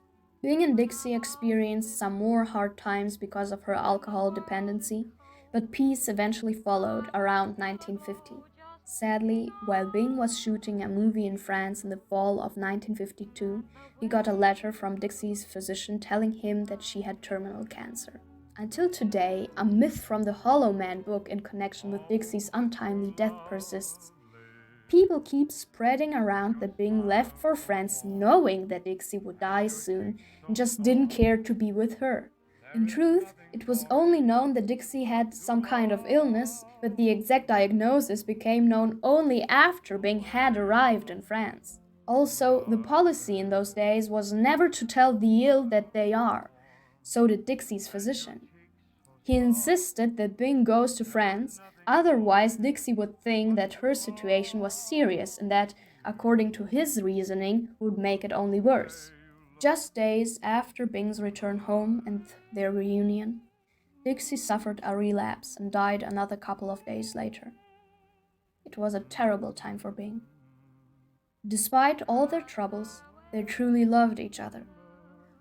Bing and Dixie experienced some more hard times because of her alcohol dependency, but peace eventually followed around 1950. Sadly, while Bing was shooting a movie in France in the fall of 1952, he got a letter from Dixie's physician telling him that she had terminal cancer. Until today, a myth from the Hollow Man book in connection with Dixie's untimely death persists. People keep spreading around that Bing left for France knowing that Dixie would die soon and just didn't care to be with her. In truth, it was only known that Dixie had some kind of illness, but the exact diagnosis became known only after Bing had arrived in France. Also, the policy in those days was never to tell the ill that they are. So did Dixie's physician. He insisted that Bing goes to France, otherwise Dixie would think that her situation was serious and that, according to his reasoning, would make it only worse. Just days after Bing's return home and their reunion, Dixie suffered a relapse and died another couple of days later. It was a terrible time for Bing. Despite all their troubles, they truly loved each other.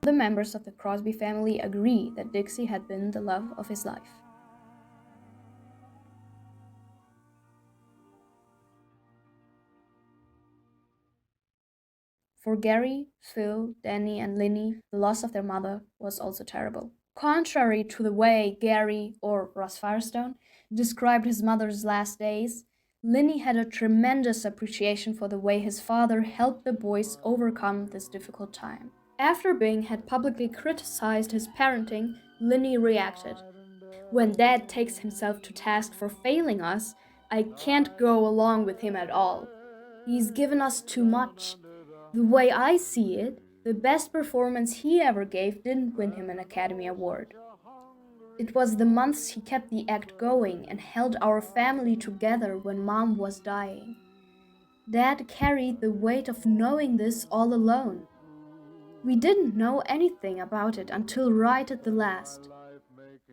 The members of the Crosby family agree that Dixie had been the love of his life. For Gary, Phil, Danny, and Linny, the loss of their mother was also terrible. Contrary to the way Gary, or Ross Firestone, described his mother's last days, Linny had a tremendous appreciation for the way his father helped the boys overcome this difficult time. After Bing had publicly criticized his parenting, Linny reacted. "When Dad takes himself to task for failing us, I can't go along with him at all. He's given us too much. The way I see it, the best performance he ever gave didn't win him an Academy Award. It was the months he kept the act going and held our family together when Mom was dying. Dad carried the weight of knowing this all alone. We didn't know anything about it until right at the last.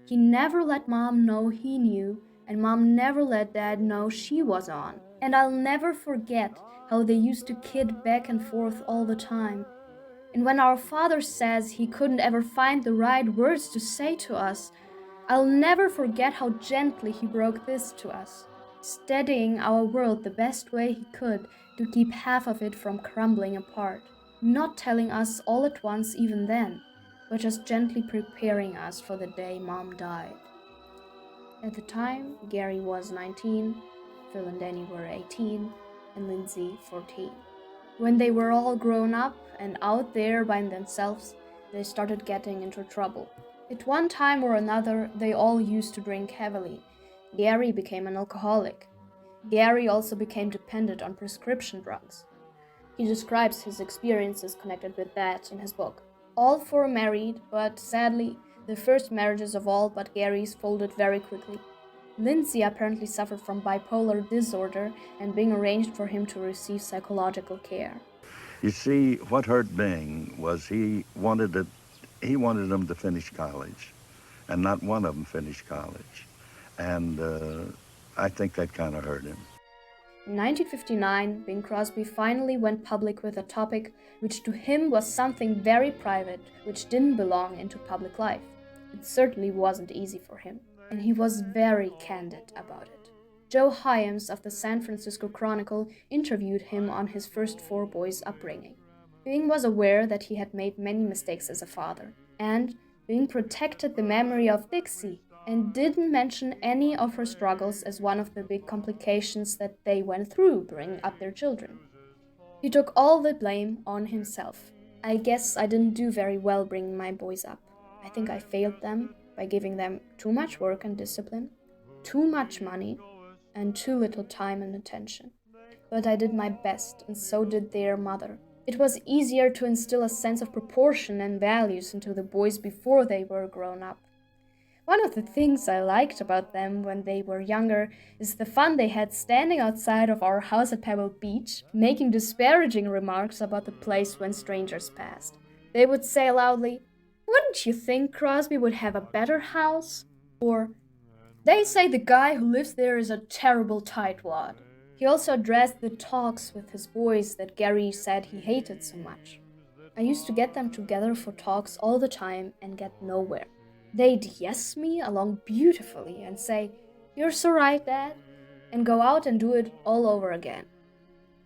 He never let Mom know he knew, and Mom never let Dad know she was on. And I'll never forget how they used to kid back and forth all the time. And when our father says he couldn't ever find the right words to say to us, I'll never forget how gently he broke this to us, steadying our world the best way he could to keep half of it from crumbling apart. Not telling us all at once even then, but just gently preparing us for the day Mom died." At the time, Gary was 19, Phil and Danny were 18, and Lindsay 14. When they were all grown up and out there by themselves, they started getting into trouble. At one time or another, they all used to drink heavily. Gary became an alcoholic. Gary also became dependent on prescription drugs. He describes his experiences connected with that in his book. All four married, but sadly, the first marriages of all but Gary's folded very quickly. Lindsay apparently suffered from bipolar disorder and Bing arranged for him to receive psychological care. You see, what hurt Bing was he wanted them to finish college, and not one of them finished college. And I think that kind of hurt him. In 1959, Bing Crosby finally went public with a topic which to him was something very private, which didn't belong into public life. It certainly wasn't easy for him, and he was very candid about it. Joe Hyams of the San Francisco Chronicle interviewed him on his first 4 boys' upbringing. Bing was aware that he had made many mistakes as a father, and Bing protected the memory of Dixie and didn't mention any of her struggles as one of the big complications that they went through bringing up their children. He took all the blame on himself. I guess I didn't do very well bringing my boys up. I think I failed them by giving them too much work and discipline, too much money, and too little time and attention. But I did my best, and so did their mother. It was easier to instill a sense of proportion and values into the boys before they were grown up. One of the things I liked about them when they were younger is the fun they had standing outside of our house at Pebble Beach, making disparaging remarks about the place when strangers passed. They would say loudly, "Wouldn't you think Crosby would have a better house?" Or, "They say the guy who lives there is a terrible tightwad." He also addressed the talks with his boys that Gary said he hated so much. I used to get them together for talks all the time and get nowhere. They'd yes me along beautifully and say, "You're so right, Dad," and go out and do it all over again.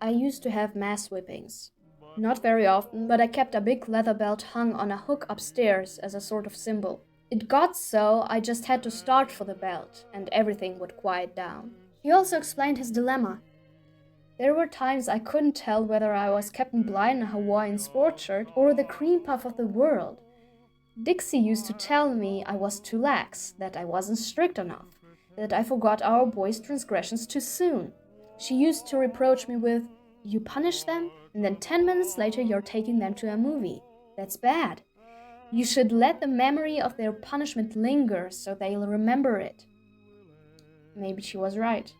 I used to have mass whippings. Not very often, but I kept a big leather belt hung on a hook upstairs as a sort of symbol. It got so I just had to start for the belt, and everything would quiet down. He also explained his dilemma. There were times I couldn't tell whether I was Captain Blind in a Hawaiian sports shirt or the cream puff of the world. Dixie used to tell me I was too lax, that I wasn't strict enough, that I forgot our boys' transgressions too soon. She used to reproach me with, "You punish them, and then 10 minutes later you're taking them to a movie. That's bad. You should let the memory of their punishment linger so they'll remember it." Maybe she was right.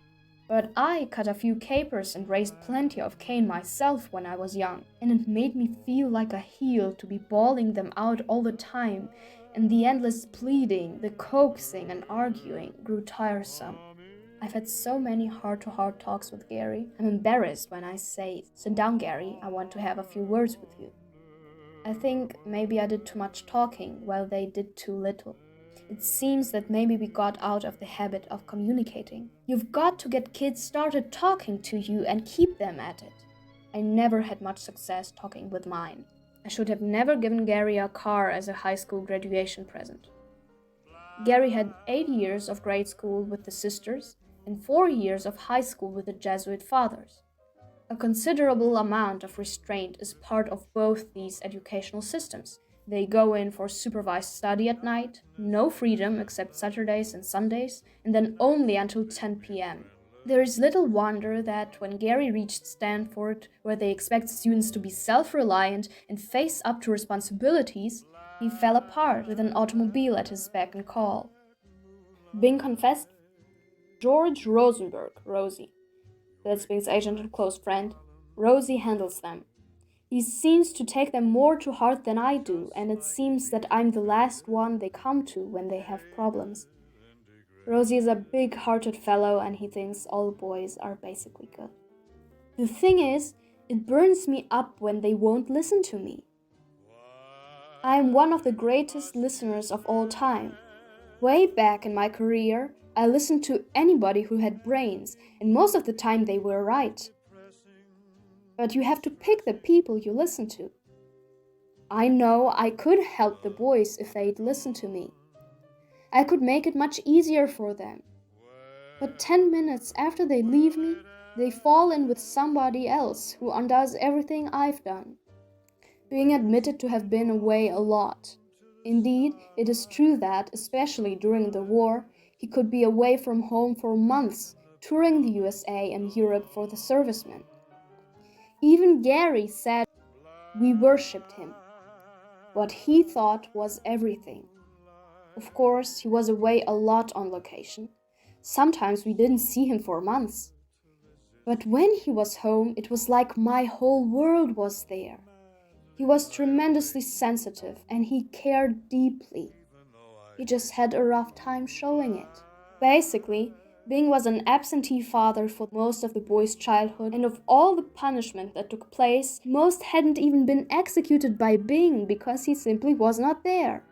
But I cut a few capers and raised plenty of cane myself when I was young, and it made me feel like a heel to be bawling them out all the time, and the endless pleading, the coaxing and arguing grew tiresome. I've had so many heart-to-heart talks with Gary. I'm embarrassed when I say, "Sit down, Gary, I want to have a few words with you." I think maybe I did too much talking while they did too little. It seems that maybe we got out of the habit of communicating. You've got to get kids started talking to you and keep them at it. I never had much success talking with mine. I should have never given Gary a car as a high school graduation present. Gary had 8 years of grade school with the sisters and 4 years of high school with the Jesuit fathers. A considerable amount of restraint is part of both these educational systems. They go in for supervised study at night, no freedom except Saturdays and Sundays, and then only until 10 p.m. There is little wonder that when Gary reached Stanford, where they expect students to be self-reliant and face up to responsibilities, he fell apart with an automobile at his beck and call. Bing confessed, "George Rosenberg, Rosie. That's Bing's agent and close friend. Rosie handles them. He seems to take them more to heart than I do, and it seems that I'm the last one they come to when they have problems. Rosie is a big-hearted fellow, and he thinks all boys are basically good. The thing is, it burns me up when they won't listen to me. I'm one of the greatest listeners of all time. Way back in my career, I listened to anybody who had brains, and most of the time they were right. But you have to pick the people you listen to. I know I could help the boys if they'd listen to me. I could make it much easier for them. But 10 minutes after they leave me, they fall in with somebody else who undoes everything I've done." Bing admitted to have been away a lot. Indeed, it is true that, especially during the war, he could be away from home for months, touring the USA and Europe for the servicemen. Even Gary said we worshipped him. What he thought was everything. Of course, he was away a lot on location. Sometimes we didn't see him for months. But when he was home, it was like my whole world was there. He was tremendously sensitive and he cared deeply. He just had a rough time showing it. Basically, Bing was an absentee father for most of the boy's childhood, and of all the punishment that took place, most hadn't even been executed by Bing because he simply was not there.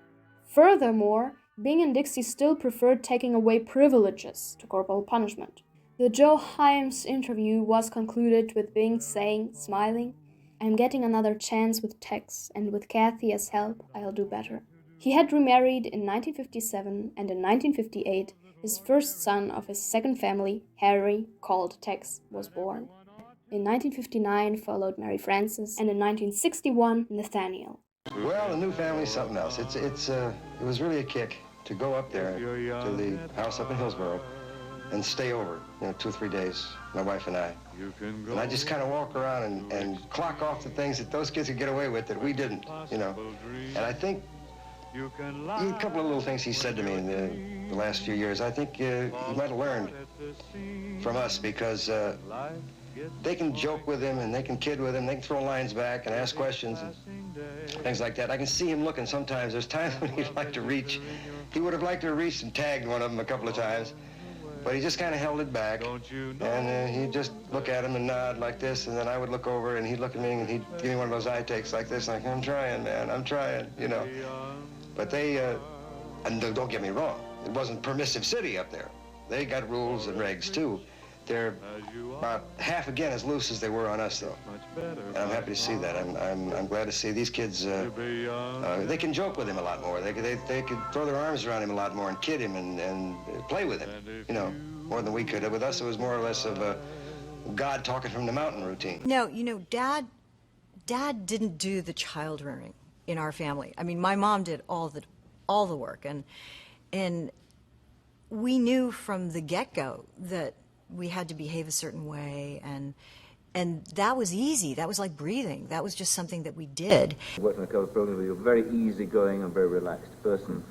Furthermore, Bing and Dixie still preferred taking away privileges to corporal punishment. The Joe Hyams interview was concluded with Bing saying, smiling, "I'm getting another chance with Tex, and with Kathy as help, I'll do better." He had remarried in 1957, and in 1958, his first son of his second family, Harry, called Tex, was born. In 1959 followed Mary Frances, and in 1961, Nathaniel. Well, the new family's something else. It was really a kick to go up there to the house up in Hillsborough and stay over, 2 or 3 days, my wife and I. And I just kind of walk around and clock off the things that those kids could get away with that we didn't, And I think a couple of little things he said to me in the last few years, I think he might have learned from us because they can joke with him and they can kid with him, they can throw lines back and ask questions and things like that. I can see him looking sometimes. There's times when he'd like to reach. He would have liked to have reached and tagged one of them a couple of times, but he just kind of held it back. And he'd just look at him and nod like this, and then I would look over and he'd look at me and he'd give me one of those eye takes like this, like, "I'm trying, man, I'm trying," But they, and don't get me wrong, it wasn't permissive city up there. They got rules and regs too. They're about half again as loose as they were on us, though. And I'm happy to see that. I'm glad to see these kids. They can joke with him a lot more. They could throw their arms around him a lot more and kid him and play with him. More than we could. With us, it was more or less of a God talking from the mountain routine. No, Dad didn't do the child rearing in our family. I mean, my mom did all the work, and we knew from the get-go that we had to behave a certain way, and that was easy. That was like breathing. That was just something that we did. Working in a couple of programs where you're a very easygoing and very relaxed person.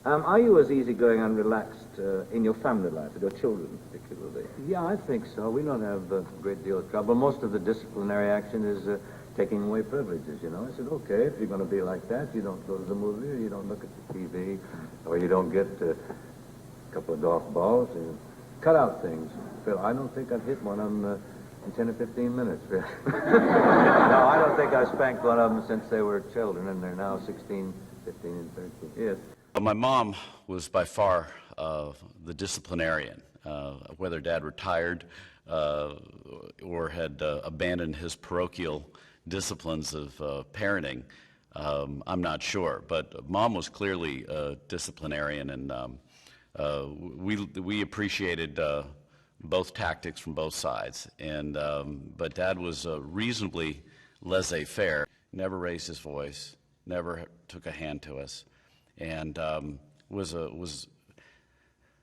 Are you as easygoing and relaxed in your family life, with your children particularly? Yeah, I think so. We don't have a great deal of trouble. Most of the disciplinary action is taking away privileges, I said, okay, if you're going to be like that, you don't go to the movie, or you don't look at the TV, or you don't get a couple of golf balls, and cut out things. Phil, I don't think I've hit one of them in 10 or 15 minutes. No, I don't think I spanked one of them since they were children, and they're now 16, 15, and 13. Yes. My mom was by far the disciplinarian. Whether Dad retired or had abandoned his parochial disciplines of parenting, I'm not sure. But Mom was clearly a disciplinarian, and we appreciated both tactics from both sides. And but Dad was reasonably laissez-faire. Never raised his voice. Never took a hand to us, and was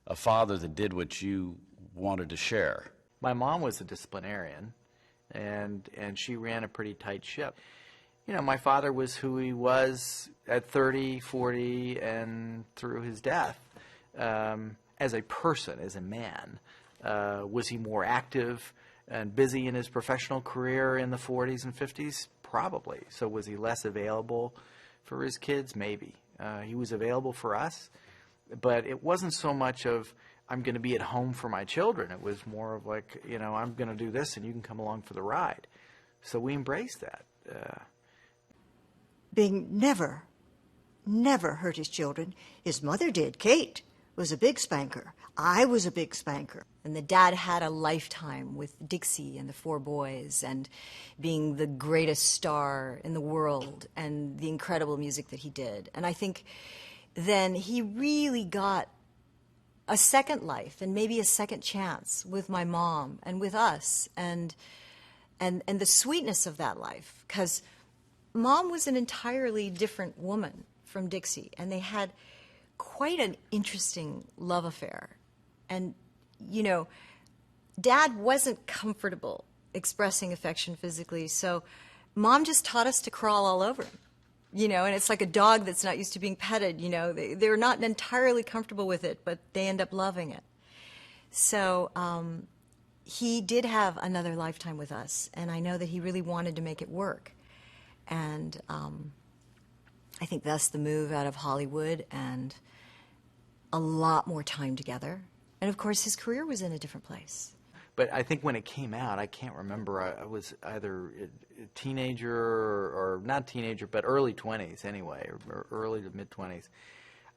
a father that did what you wanted to share. My mom was a disciplinarian, and she ran a pretty tight ship. My father was who he was at 30, 40, and through his death. As a person, as a man, was he more active and busy in his professional career in the 40s and 50s? Probably. So was he less available for his kids? Maybe. He was available for us, but it wasn't so much of, I'm going to be at home for my children. It was more of like, I'm going to do this and you can come along for the ride. So we embraced that. Bing never hurt his children. His mother did. Kate was a big spanker. I was a big spanker. And the dad had a lifetime with Dixie and the 4 boys and being the greatest star in the world and the incredible music that he did. And I think then he really got a second life and maybe a second chance with my mom and with us and the sweetness of that life. Because Mom was an entirely different woman from Dixie, and they had quite an interesting love affair. And, Dad wasn't comfortable expressing affection physically, so Mom just taught us to crawl all over him. And it's like a dog that's not used to being petted, they're not entirely comfortable with it, but they end up loving it. So he did have another lifetime with us, and I know that he really wanted to make it work. And I think that's the move out of Hollywood and a lot more time together. And of course, his career was in a different place. But I think when it came out, I can't remember, I was either a teenager or not teenager, but early 20s anyway, or early to mid-20s.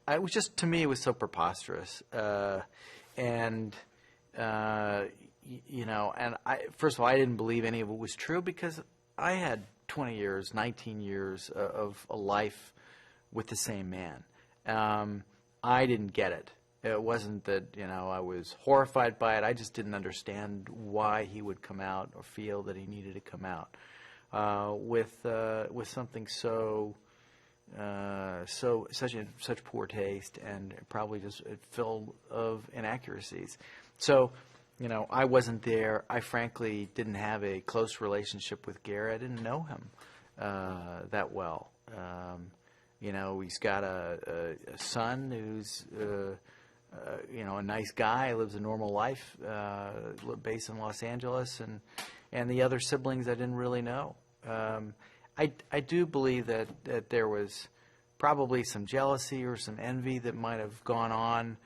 It was just, to me, it was so preposterous. And first of all, I didn't believe any of it was true because I had 20 years, 19 years of a life with the same man. I didn't get it. It wasn't that, I was horrified by it. I just didn't understand why he would come out or feel that he needed to come out with something such poor taste and probably just full of inaccuracies. So, I wasn't there. I frankly didn't have a close relationship with Gary. I didn't know him that well. He's got a son who's a nice guy, lives a normal life, based in Los Angeles, and the other siblings I didn't really know. I do believe that there was probably some jealousy or some envy that might have gone on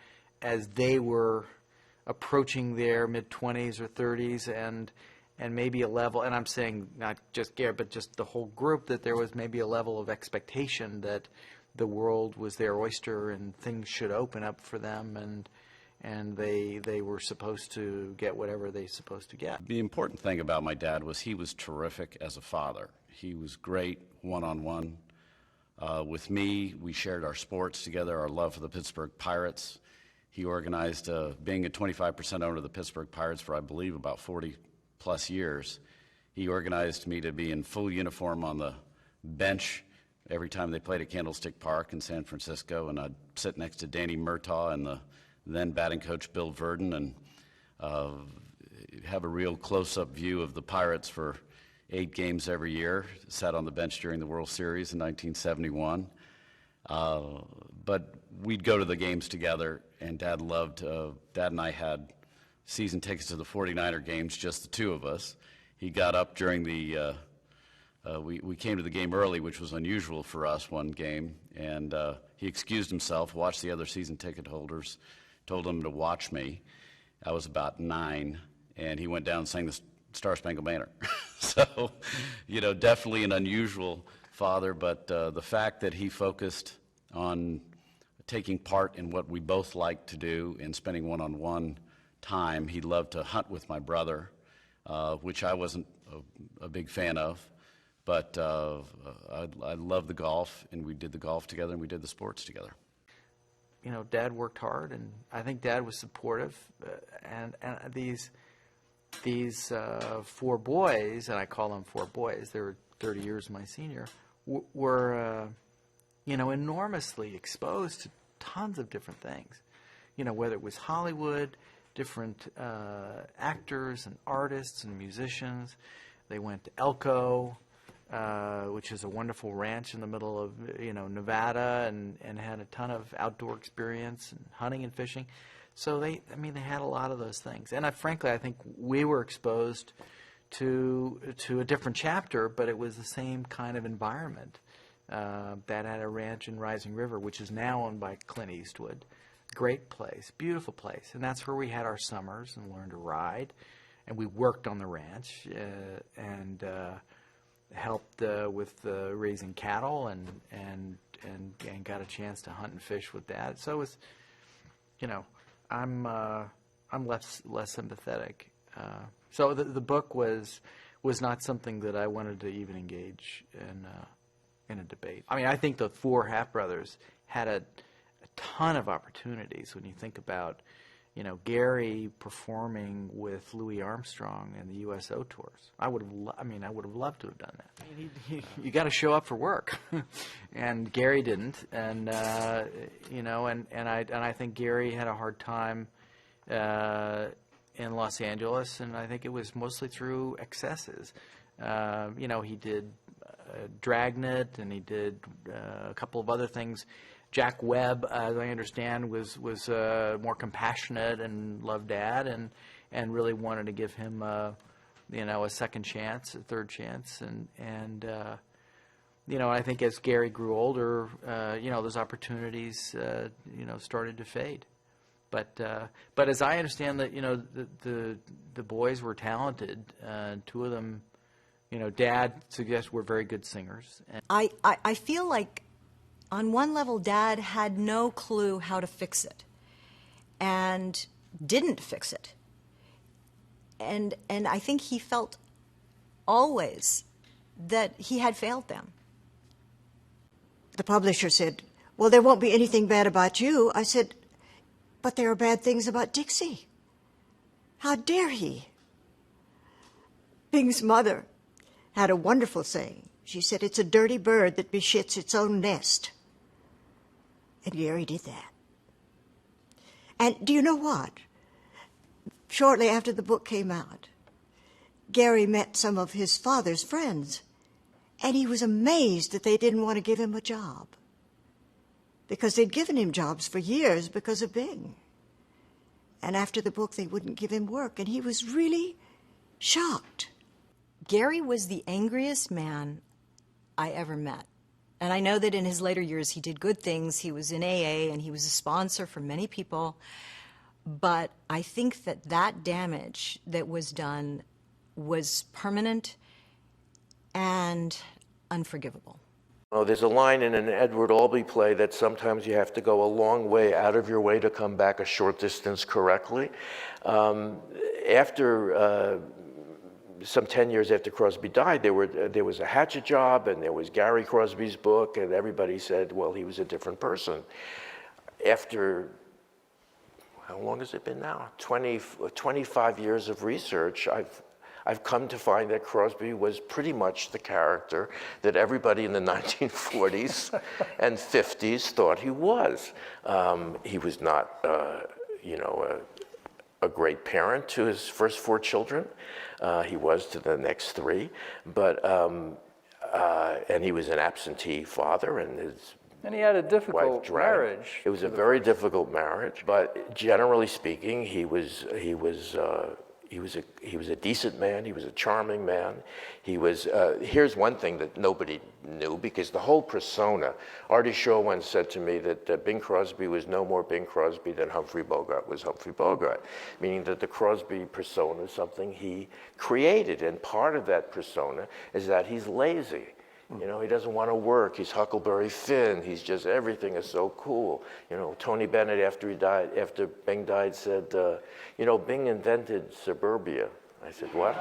as they were approaching their mid-20s or 30s, and maybe a level, and I'm saying not just Gary, but just the whole group, that there was maybe a level of expectation that the world was their oyster and things should open up for them, and they were supposed to get whatever they're supposed to get. The important thing about my dad was he was terrific as a father. He was great one-on-one. With me, we shared our sports together, our love for the Pittsburgh Pirates. He organized, being a 25% owner of the Pittsburgh Pirates for, I believe, about 40-plus years. He organized me to be in full uniform on the bench every time they played at Candlestick Park in San Francisco, and I'd sit next to Danny Murtaugh and the then batting coach Bill Verdon, and have a real close-up view of the Pirates for 8 games every year. Sat on the bench during the World Series in 1971. But we'd go to the games together, and Dad and I had season tickets to the 49er games, just the two of us. He got up during the, we came to the game early, which was unusual for us one game, and he excused himself, watched the other season ticket holders, told them to watch me. I was about 9, and he went down and sang the Star Spangled Banner. So, definitely an unusual father, but the fact that he focused on taking part in what we both liked to do and spending one-on-one time. He loved to hunt with my brother, which I wasn't a big fan of, but I loved the golf, and we did the golf together, and we did the sports together. Dad worked hard, and I think Dad was supportive, and these 4 boys, and I call them 4 boys, they were 30 years my senior, were enormously exposed to tons of different things. Whether it was Hollywood, different actors and artists and musicians. They went to Elko, which is a wonderful ranch in the middle of Nevada, and had a ton of outdoor experience and hunting and fishing. So they had a lot of those things. And frankly, I think we were exposed to a different chapter, but it was the same kind of environment. That had a ranch in Rising River, which is now owned by Clint Eastwood. Great place, beautiful place. And that's where we had our summers and learned to ride. And we worked on the ranch and helped with raising cattle and got a chance to hunt and fish with Dad. So it was, I'm less sympathetic. So the book was not something that I wanted to even engage in a debate. I think the 4 half-brothers had a ton of opportunities when you think about, Gary performing with Louis Armstrong in the USO tours. I would have loved to have done that. You got to show up for work, and Gary didn't, and I think Gary had a hard time in Los Angeles, and I think it was mostly through excesses. He did Dragnet, and he did a couple of other things Jack Webb, as I understand, was more compassionate and loved Dad, and really wanted to give him a second chance, a third chance, and I think as Gary grew older, those opportunities started to fade. But as I understand that, the boys were talented. Two of them, Dad suggests were very good singers. I feel like on one level, Dad had no clue how to fix it and didn't fix it. And I think he felt always that he had failed them. The publisher said, well, there won't be anything bad about you. I said, but there are bad things about Dixie. How dare he? Bing's mother had a wonderful saying. She said, it's a dirty bird that beshits its own nest. And Gary did that. And do you know what? Shortly after the book came out, Gary met some of his father's friends, and he was amazed that they didn't want to give him a job, because they'd given him jobs for years because of Bing. And after the book, they wouldn't give him work, and he was really shocked. Gary was the angriest man I ever met. And I know that in his later years, he did good things. He was in AA, and he was a sponsor for many people. But I think that damage that was done was permanent and unforgivable. Oh, there's a line in an Edward Albee play that sometimes you have to go a long way out of your way to come back a short distance correctly. After some 10 years after Crosby died, there was a Hatchet job, and there was Gary Crosby's book, and everybody said, well, he was a different person. After, how long has it been now? 25 years of research, I've come to find that Crosby was pretty much the character that everybody in the 1940s and 50s thought he was. He was not, a great parent to his first 4 children. He was to the next 3, but and he was an absentee father, and he had a difficult marriage. It was a very difficult marriage, but generally speaking, he was a decent man. He was a charming man. He was. Here's one thing that nobody knew, because the whole persona. Artie Shaw once said to me that Bing Crosby was no more Bing Crosby than Humphrey Bogart was Humphrey Bogart, meaning that the Crosby persona is something he created, and part of that persona is that he's lazy. He doesn't want to work. He's Huckleberry Finn. He's just, everything is so cool. Tony Bennett, after Bing died, said, Bing invented suburbia. I said, what?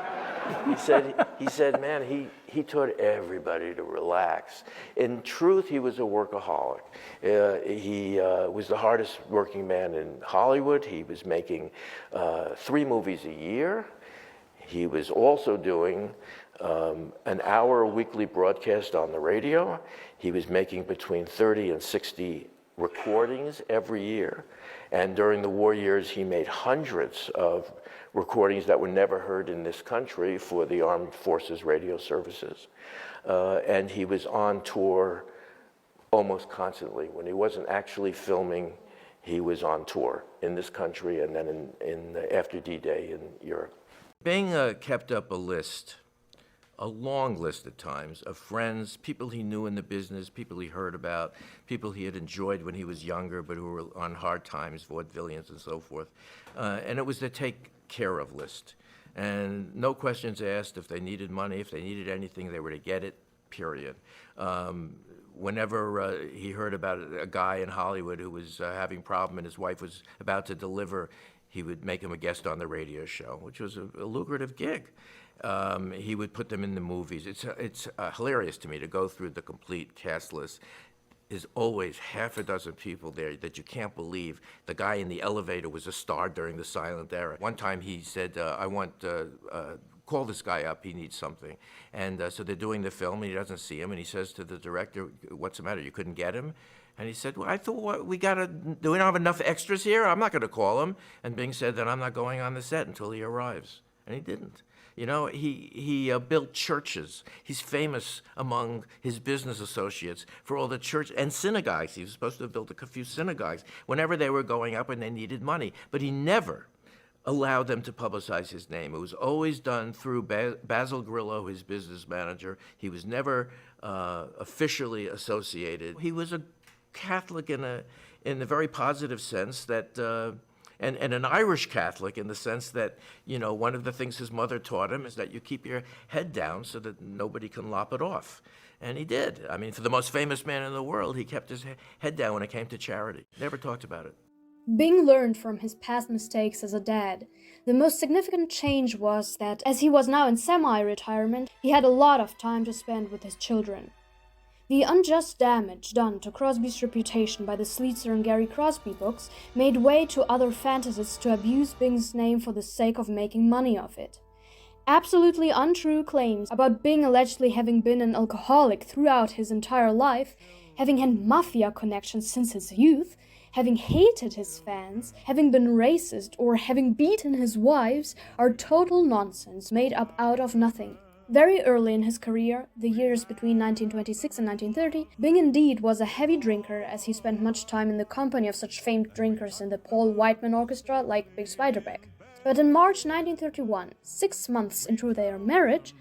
He said, man, he taught everybody to relax. In truth, he was a workaholic. He was the hardest working man in Hollywood. He was making 3 movies a year. He was also doing an hour weekly broadcast on the radio. He was making between 30 and 60 recordings every year. And during the war years, he made hundreds of recordings that were never heard in this country for the Armed Forces radio services. And he was on tour almost constantly. When he wasn't actually filming, he was on tour in this country and then after D-Day in Europe. Bing kept up a list, a long list at times, of friends, people he knew in the business, people he heard about, people he had enjoyed when he was younger but who were on hard times, vaudevillians and so forth. And it was the take care of list. And no questions asked. If they needed money, if they needed anything, they were to get it, period. Whenever he heard about a guy in Hollywood who was having a problem and his wife was about to deliver, he would make him a guest on the radio show, which was a lucrative gig. He would put them in the movies. It's hilarious to me to go through the complete cast list. There's always half a dozen people there that you can't believe. The guy in the elevator was a star during the silent era. One time he said, call this guy up, he needs something. And so they're doing the film, and he doesn't see him, and he says to the director, what's the matter, you couldn't get him? And he said, well, I thought we don't have enough extras here? I'm not gonna call him. And Bing said, then I'm not going on the set until he arrives. and he didn't. You know, he built churches. He's famous among his business associates for all the church and synagogues. He was supposed to have built a few synagogues whenever they were going up and they needed money. But he never allowed them to publicize his name. It was always done through Basil Grillo, his business manager. He was never officially associated. He was a Catholic in a very positive sense that. And an Irish Catholic in the sense that, you know, one of the things his mother taught him is that you keep your head down so that nobody can lop it off. And he did. I mean, for the most famous man in the world, he kept his head down when it came to charity. Never talked about it. Bing learned from his past mistakes as a dad. The most significant change was that, as he was now in semi-retirement, he had a lot of time to spend with his children. The unjust damage done to Crosby's reputation by the Sleazer and Gary Crosby books made way to other fantasists to abuse Bing's name for the sake of making money off it. Absolutely untrue claims about Bing allegedly having been an alcoholic throughout his entire life, having had mafia connections since his youth, having hated his fans, having been racist, or having beaten his wives are total nonsense made up out of nothing. Very early in his career, the years between 1926 and 1930, Bing indeed was a heavy drinker as he spent much time in the company of such famed drinkers in the Paul Whiteman Orchestra like Big Spiderbeck. But in March 1931, 6 months into their marriage,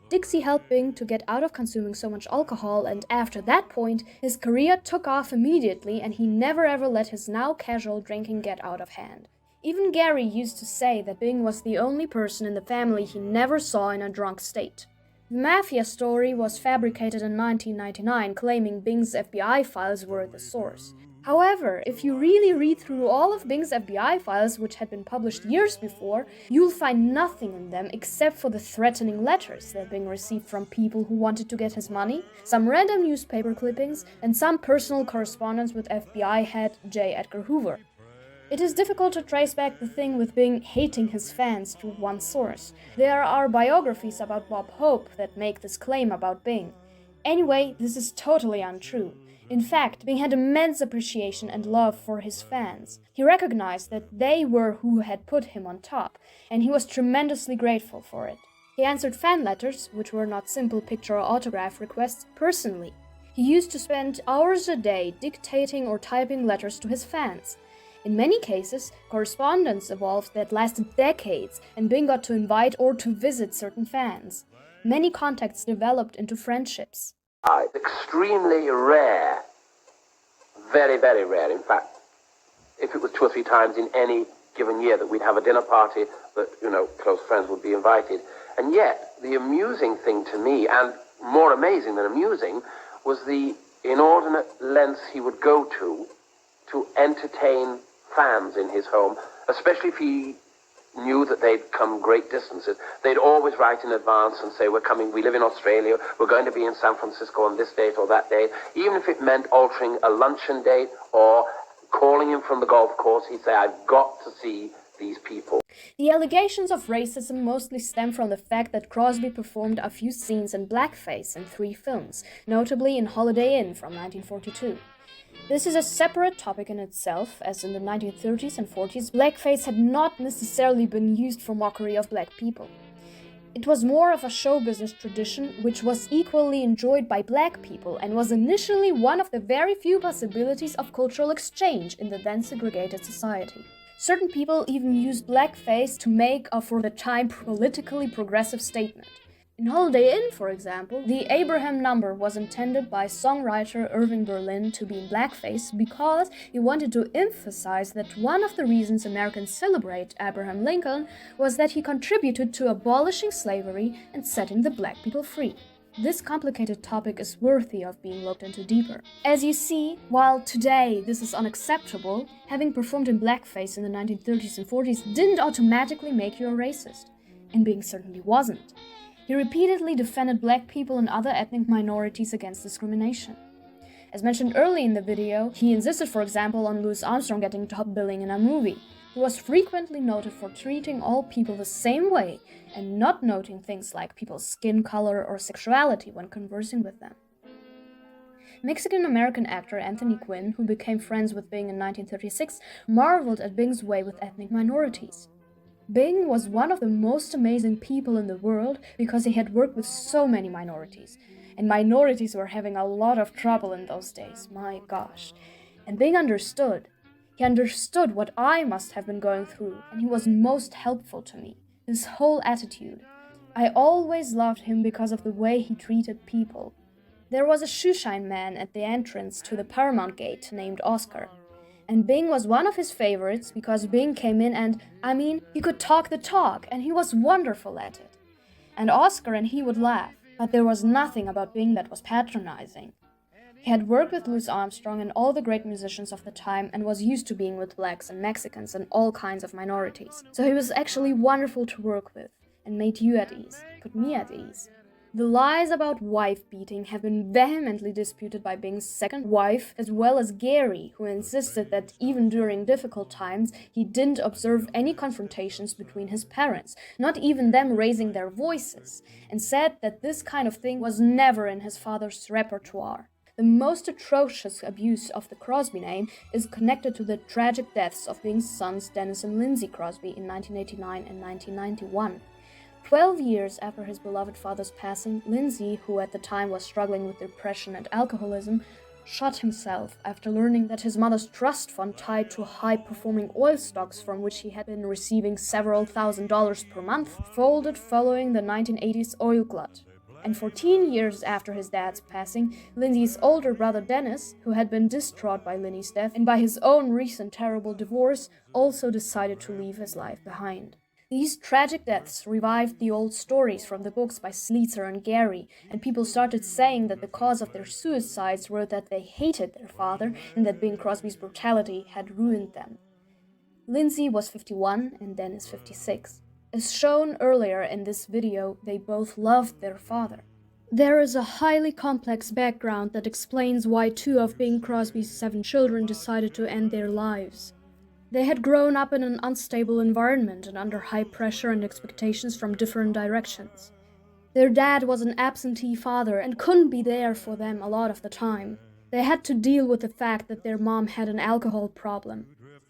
Dixie helped Bing to get out of consuming so much alcohol, and after that point, his career took off immediately and he never ever let his now casual drinking get out of hand. Even Gary used to say that Bing was the only person in the family he never saw in a drunk state. The mafia story was fabricated in 1999, claiming Bing's FBI files were the source. However, if you really read through all of Bing's FBI files, which had been published years before, you'll find nothing in them except for the threatening letters that Bing received from people who wanted to get his money, some random newspaper clippings, and some personal correspondence with FBI head J. Edgar Hoover. It is difficult to trace back the thing with Bing hating his fans to one source. There are biographies about Bob Hope that make this claim about Bing. Anyway, this is totally untrue. In fact, Bing had immense appreciation and love for his fans. He recognized that they were who had put him on top, and he was tremendously grateful for it. He answered fan letters, which were not simple picture or autograph requests, personally. He used to spend hours a day dictating or typing letters to his fans. In many cases, correspondence evolved that lasted decades, and Bing got to invite or to visit certain fans. Many contacts developed into friendships. It's extremely rare, very, very rare. In fact, if it was 2 or 3 times in any given year that we'd have a dinner party that, you know, close friends would be invited. And yet, the amusing thing to me, and more amazing than amusing, was the inordinate lengths he would go to entertain fans in his home, especially if he knew that they'd come great distances. They'd always write in advance and say, we're coming, we live in Australia, we're going to be in San Francisco on this date or that date. Even if it meant altering a luncheon date or calling him from the golf course, he'd say, I've got to see these people. The allegations of racism mostly stem from the fact that Crosby performed a few scenes in blackface in 3 films, notably in Holiday Inn from 1942. This is a separate topic in itself, as in the 1930s and 40s, blackface had not necessarily been used for mockery of black people. It was more of a show business tradition, which was equally enjoyed by black people and was initially one of the very few possibilities of cultural exchange in the then segregated society. Certain people even used blackface to make a, for the time, politically progressive statement. In Holiday Inn, for example, the Abraham number was intended by songwriter Irving Berlin to be in blackface because he wanted to emphasize that one of the reasons Americans celebrate Abraham Lincoln was that he contributed to abolishing slavery and setting the black people free. This complicated topic is worthy of being looked into deeper. As you see, while today this is unacceptable, having performed in blackface in the 1930s and 40s didn't automatically make you a racist, and Bing certainly wasn't. He repeatedly defended black people and other ethnic minorities against discrimination. As mentioned early in the video, he insisted, for example, on Louis Armstrong getting top billing in a movie. He was frequently noted for treating all people the same way and not noting things like people's skin color or sexuality when conversing with them. Mexican-American actor Anthony Quinn, who became friends with Bing in 1936, marveled at Bing's way with ethnic minorities. Bing was one of the most amazing people in the world because he had worked with so many minorities. And minorities were having a lot of trouble in those days, my gosh. And Bing understood. He understood what I must have been going through, and he was most helpful to me. His whole attitude. I always loved him because of the way he treated people. There was a shoeshine man at the entrance to the Paramount Gate named Oscar. And Bing was one of his favorites because Bing came in and, he could talk the talk, and he was wonderful at it. And Oscar and he would laugh, but there was nothing about Bing that was patronizing. He had worked with Louis Armstrong and all the great musicians of the time and was used to being with blacks and Mexicans and all kinds of minorities. So he was actually wonderful to work with and made you at ease, put me at ease. The lies about wife-beating have been vehemently disputed by Bing's second wife, as well as Gary, who insisted that even during difficult times, he didn't observe any confrontations between his parents, not even them raising their voices, and said that this kind of thing was never in his father's repertoire. The most atrocious abuse of the Crosby name is connected to the tragic deaths of Bing's sons Dennis and Lindsay Crosby in 1989 and 1991. 12 years after his beloved father's passing, Lindsay, who at the time was struggling with depression and alcoholism, shot himself after learning that his mother's trust fund tied to high-performing oil stocks from which he had been receiving several $1,000s per month folded following the 1980s oil glut. And 14 years after his dad's passing, Lindsay's older brother Dennis, who had been distraught by Lindy's death and by his own recent terrible divorce, also decided to leave his life behind. These tragic deaths revived the old stories from the books by Sleater and Gary, and people started saying that the cause of their suicides were that they hated their father and that Bing Crosby's brutality had ruined them. Lindsay was 51 and Dennis 56. As shown earlier in this video, they both loved their father. There is a highly complex background that explains why 2 of Bing Crosby's 7 children decided to end their lives. They had grown up in an unstable environment and under high pressure and expectations from different directions. Their dad was an absentee father and couldn't be there for them a lot of the time. They had to deal with the fact that their mom had an alcohol problem.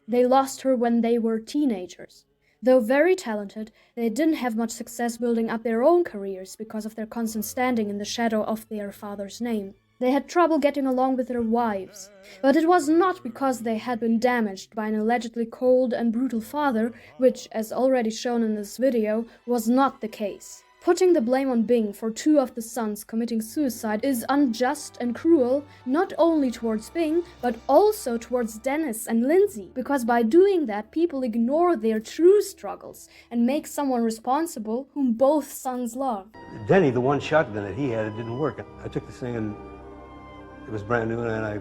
They lost her when they were teenagers. Though very talented, they didn't have much success building up their own careers because of their constant standing in the shadow of their father's name. They had trouble getting along with their wives, but it was not because they had been damaged by an allegedly cold and brutal father, which, as already shown in this video, was not the case. Putting the blame on Bing for 2 of the sons committing suicide is unjust and cruel, not only towards Bing, but also towards Dennis and Lindsay, because by doing that, people ignore their true struggles and make someone responsible whom both sons love. Denny, the one shotgun that he had, it didn't work. I took this thing and it was brand new, and I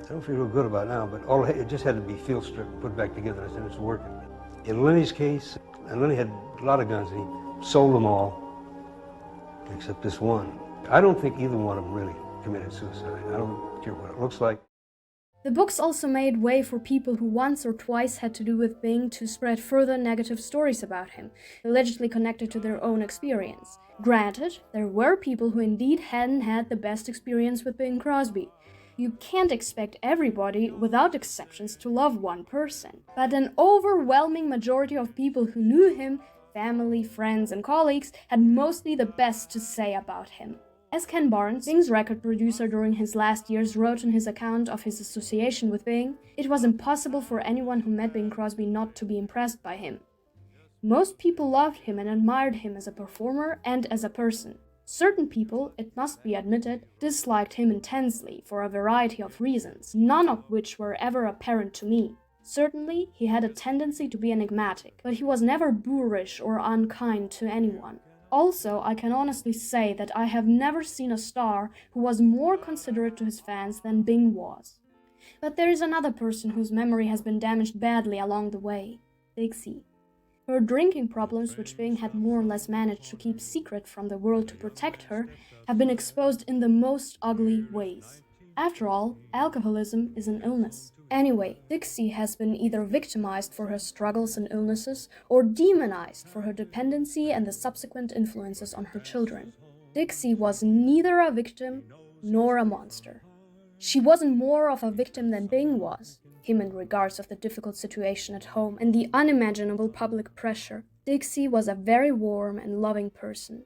don't feel real good about it now, but it just had to be field stripped and put back together. I said, it's working. In Lenny's case, and Lenny had a lot of guns, and he sold them all, except this one. I don't think either one of them really committed suicide. I don't care what it looks like. The books also made way for people who once or twice had to do with Bing to spread further negative stories about him, allegedly connected to their own experience. Granted, there were people who indeed hadn't had the best experience with Bing Crosby. You can't expect everybody, without exceptions, to love one person. But an overwhelming majority of people who knew him, family, friends, and colleagues, had mostly the best to say about him. As Ken Barnes, Bing's record producer during his last years, wrote in his account of his association with Bing, it was impossible for anyone who met Bing Crosby not to be impressed by him. Most people loved him and admired him as a performer and as a person. Certain people, it must be admitted, disliked him intensely for a variety of reasons, none of which were ever apparent to me. Certainly, he had a tendency to be enigmatic, but he was never boorish or unkind to anyone. Also, I can honestly say that I have never seen a star who was more considerate to his fans than Bing was. But there is another person whose memory has been damaged badly along the way, Dixie. Her drinking problems, which Bing had more or less managed to keep secret from the world to protect her, have been exposed in the most ugly ways. After all, alcoholism is an illness. Anyway, Dixie has been either victimized for her struggles and illnesses or demonized for her dependency and the subsequent influences on her children. Dixie was neither a victim nor a monster. She wasn't more of a victim than Bing was. him in regards of the difficult situation at home and the unimaginable public pressure, Dixie was a very warm and loving person.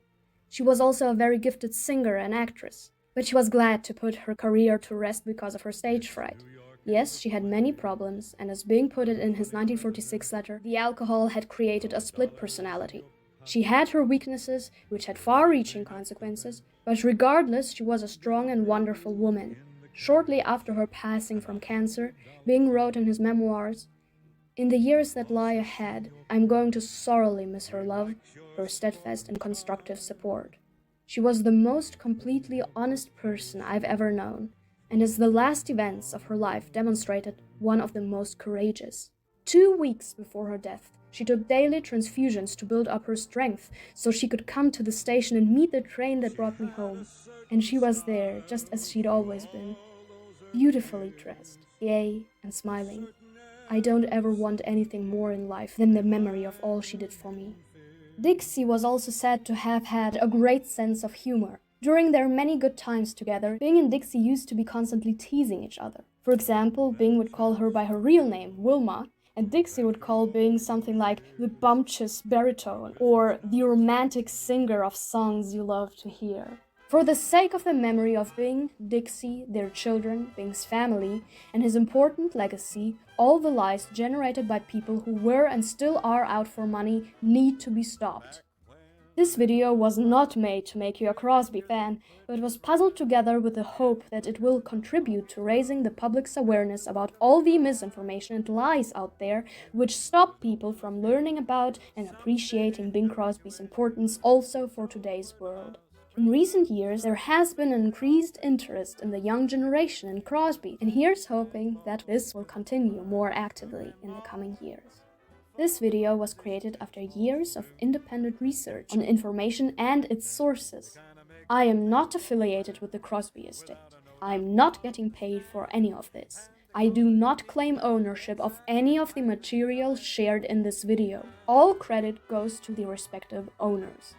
She was also a very gifted singer and actress, but she was glad to put her career to rest because of her stage fright. Yes, she had many problems, and as Bing put it in his 1946 letter, the alcohol had created a split personality. She had her weaknesses, which had far-reaching consequences, but regardless, she was a strong and wonderful woman. Shortly after her passing from cancer, Bing wrote in his memoirs, "In the years that lie ahead, I'm going to sorely miss her love, her steadfast and constructive support. She was the most completely honest person I've ever known, and as the last events of her life demonstrated, one of the most courageous. 2 weeks before her death, she took daily transfusions to build up her strength so she could come to the station and meet the train that brought me home. And she was there, just as she'd always been, beautifully dressed, gay and smiling. I don't ever want anything more in life than the memory of all she did for me." Dixie was also said to have had a great sense of humor. During their many good times together, Bing and Dixie used to be constantly teasing each other. For example, Bing would call her by her real name, Wilma, and Dixie would call Bing something like the bumptious baritone or the romantic singer of songs you love to hear. For the sake of the memory of Bing, Dixie, their children, Bing's family, and his important legacy, all the lies generated by people who were and still are out for money need to be stopped. This video was not made to make you a Crosby fan, but was puzzled together with the hope that it will contribute to raising the public's awareness about all the misinformation and lies out there which stop people from learning about and appreciating Bing Crosby's importance also for today's world. In recent years, there has been an increased interest in the young generation in Crosby, and here's hoping that this will continue more actively in the coming years. This video was created after years of independent research on information and its sources. I am not affiliated with the Crosby estate. I am not getting paid for any of this. I do not claim ownership of any of the material shared in this video. All credit goes to the respective owners.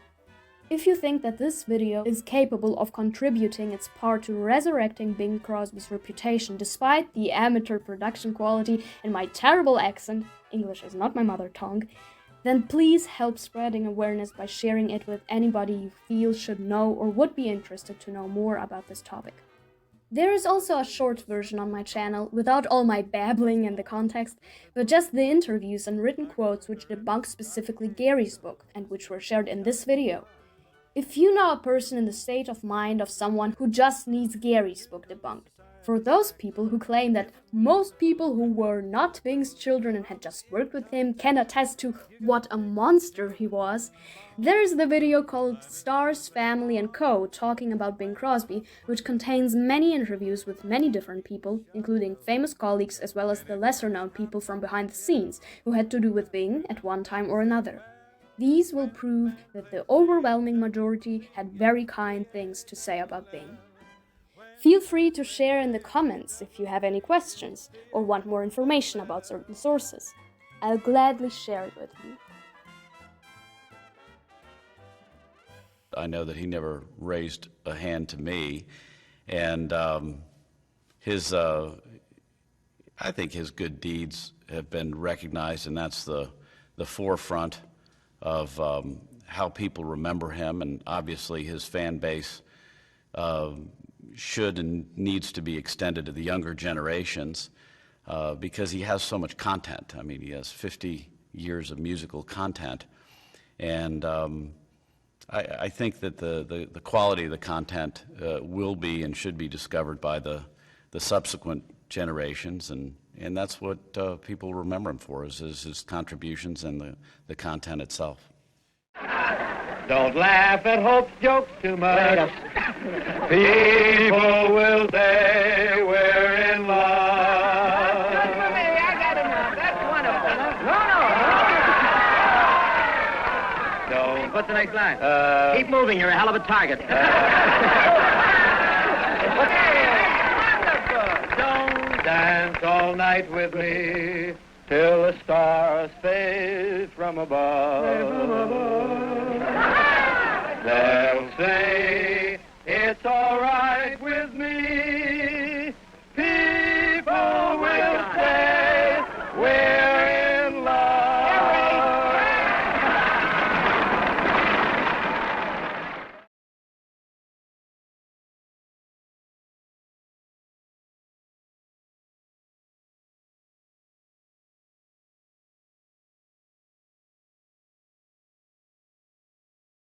If you think that this video is capable of contributing its part to resurrecting Bing Crosby's reputation despite the amateur production quality and my terrible accent, English is not my mother tongue, then please help spreading awareness by sharing it with anybody you feel should know or would be interested to know more about this topic. There is also a short version on my channel without all my babbling and the context, but just the interviews and written quotes which debunk specifically Gary's book and which were shared in this video. If you know a person in the state of mind of someone who just needs Gary's book debunked, for those people who claim that most people who were not Bing's children and had just worked with him can attest to what a monster he was, there's the video called Stars, Family and Co. talking about Bing Crosby, which contains many interviews with many different people, including famous colleagues as well as the lesser-known people from behind the scenes who had to do with Bing at one time or another. These will prove that the overwhelming majority had very kind things to say about Bing. Feel free to share in the comments if you have any questions or want more information about certain sources. I'll gladly share it with you. I know that he never raised a hand to me, and I think his good deeds have been recognized, and that's the forefront of how people remember him, and obviously his fan base should and needs to be extended to the younger generations because he has so much content. I mean, he has 50 years of musical content, and I think that the quality of the content will be and should be discovered by the subsequent generations, and that's what people remember him for, is his contributions and the content itself. Don't laugh at Hope's jokes too much. People will say we're in love. Good for me. I got enough. That's wonderful. No. What's the next line? Keep moving. You're a hell of a target. Don't dance all night with me till the stars fade from above. They'll say it's all right with me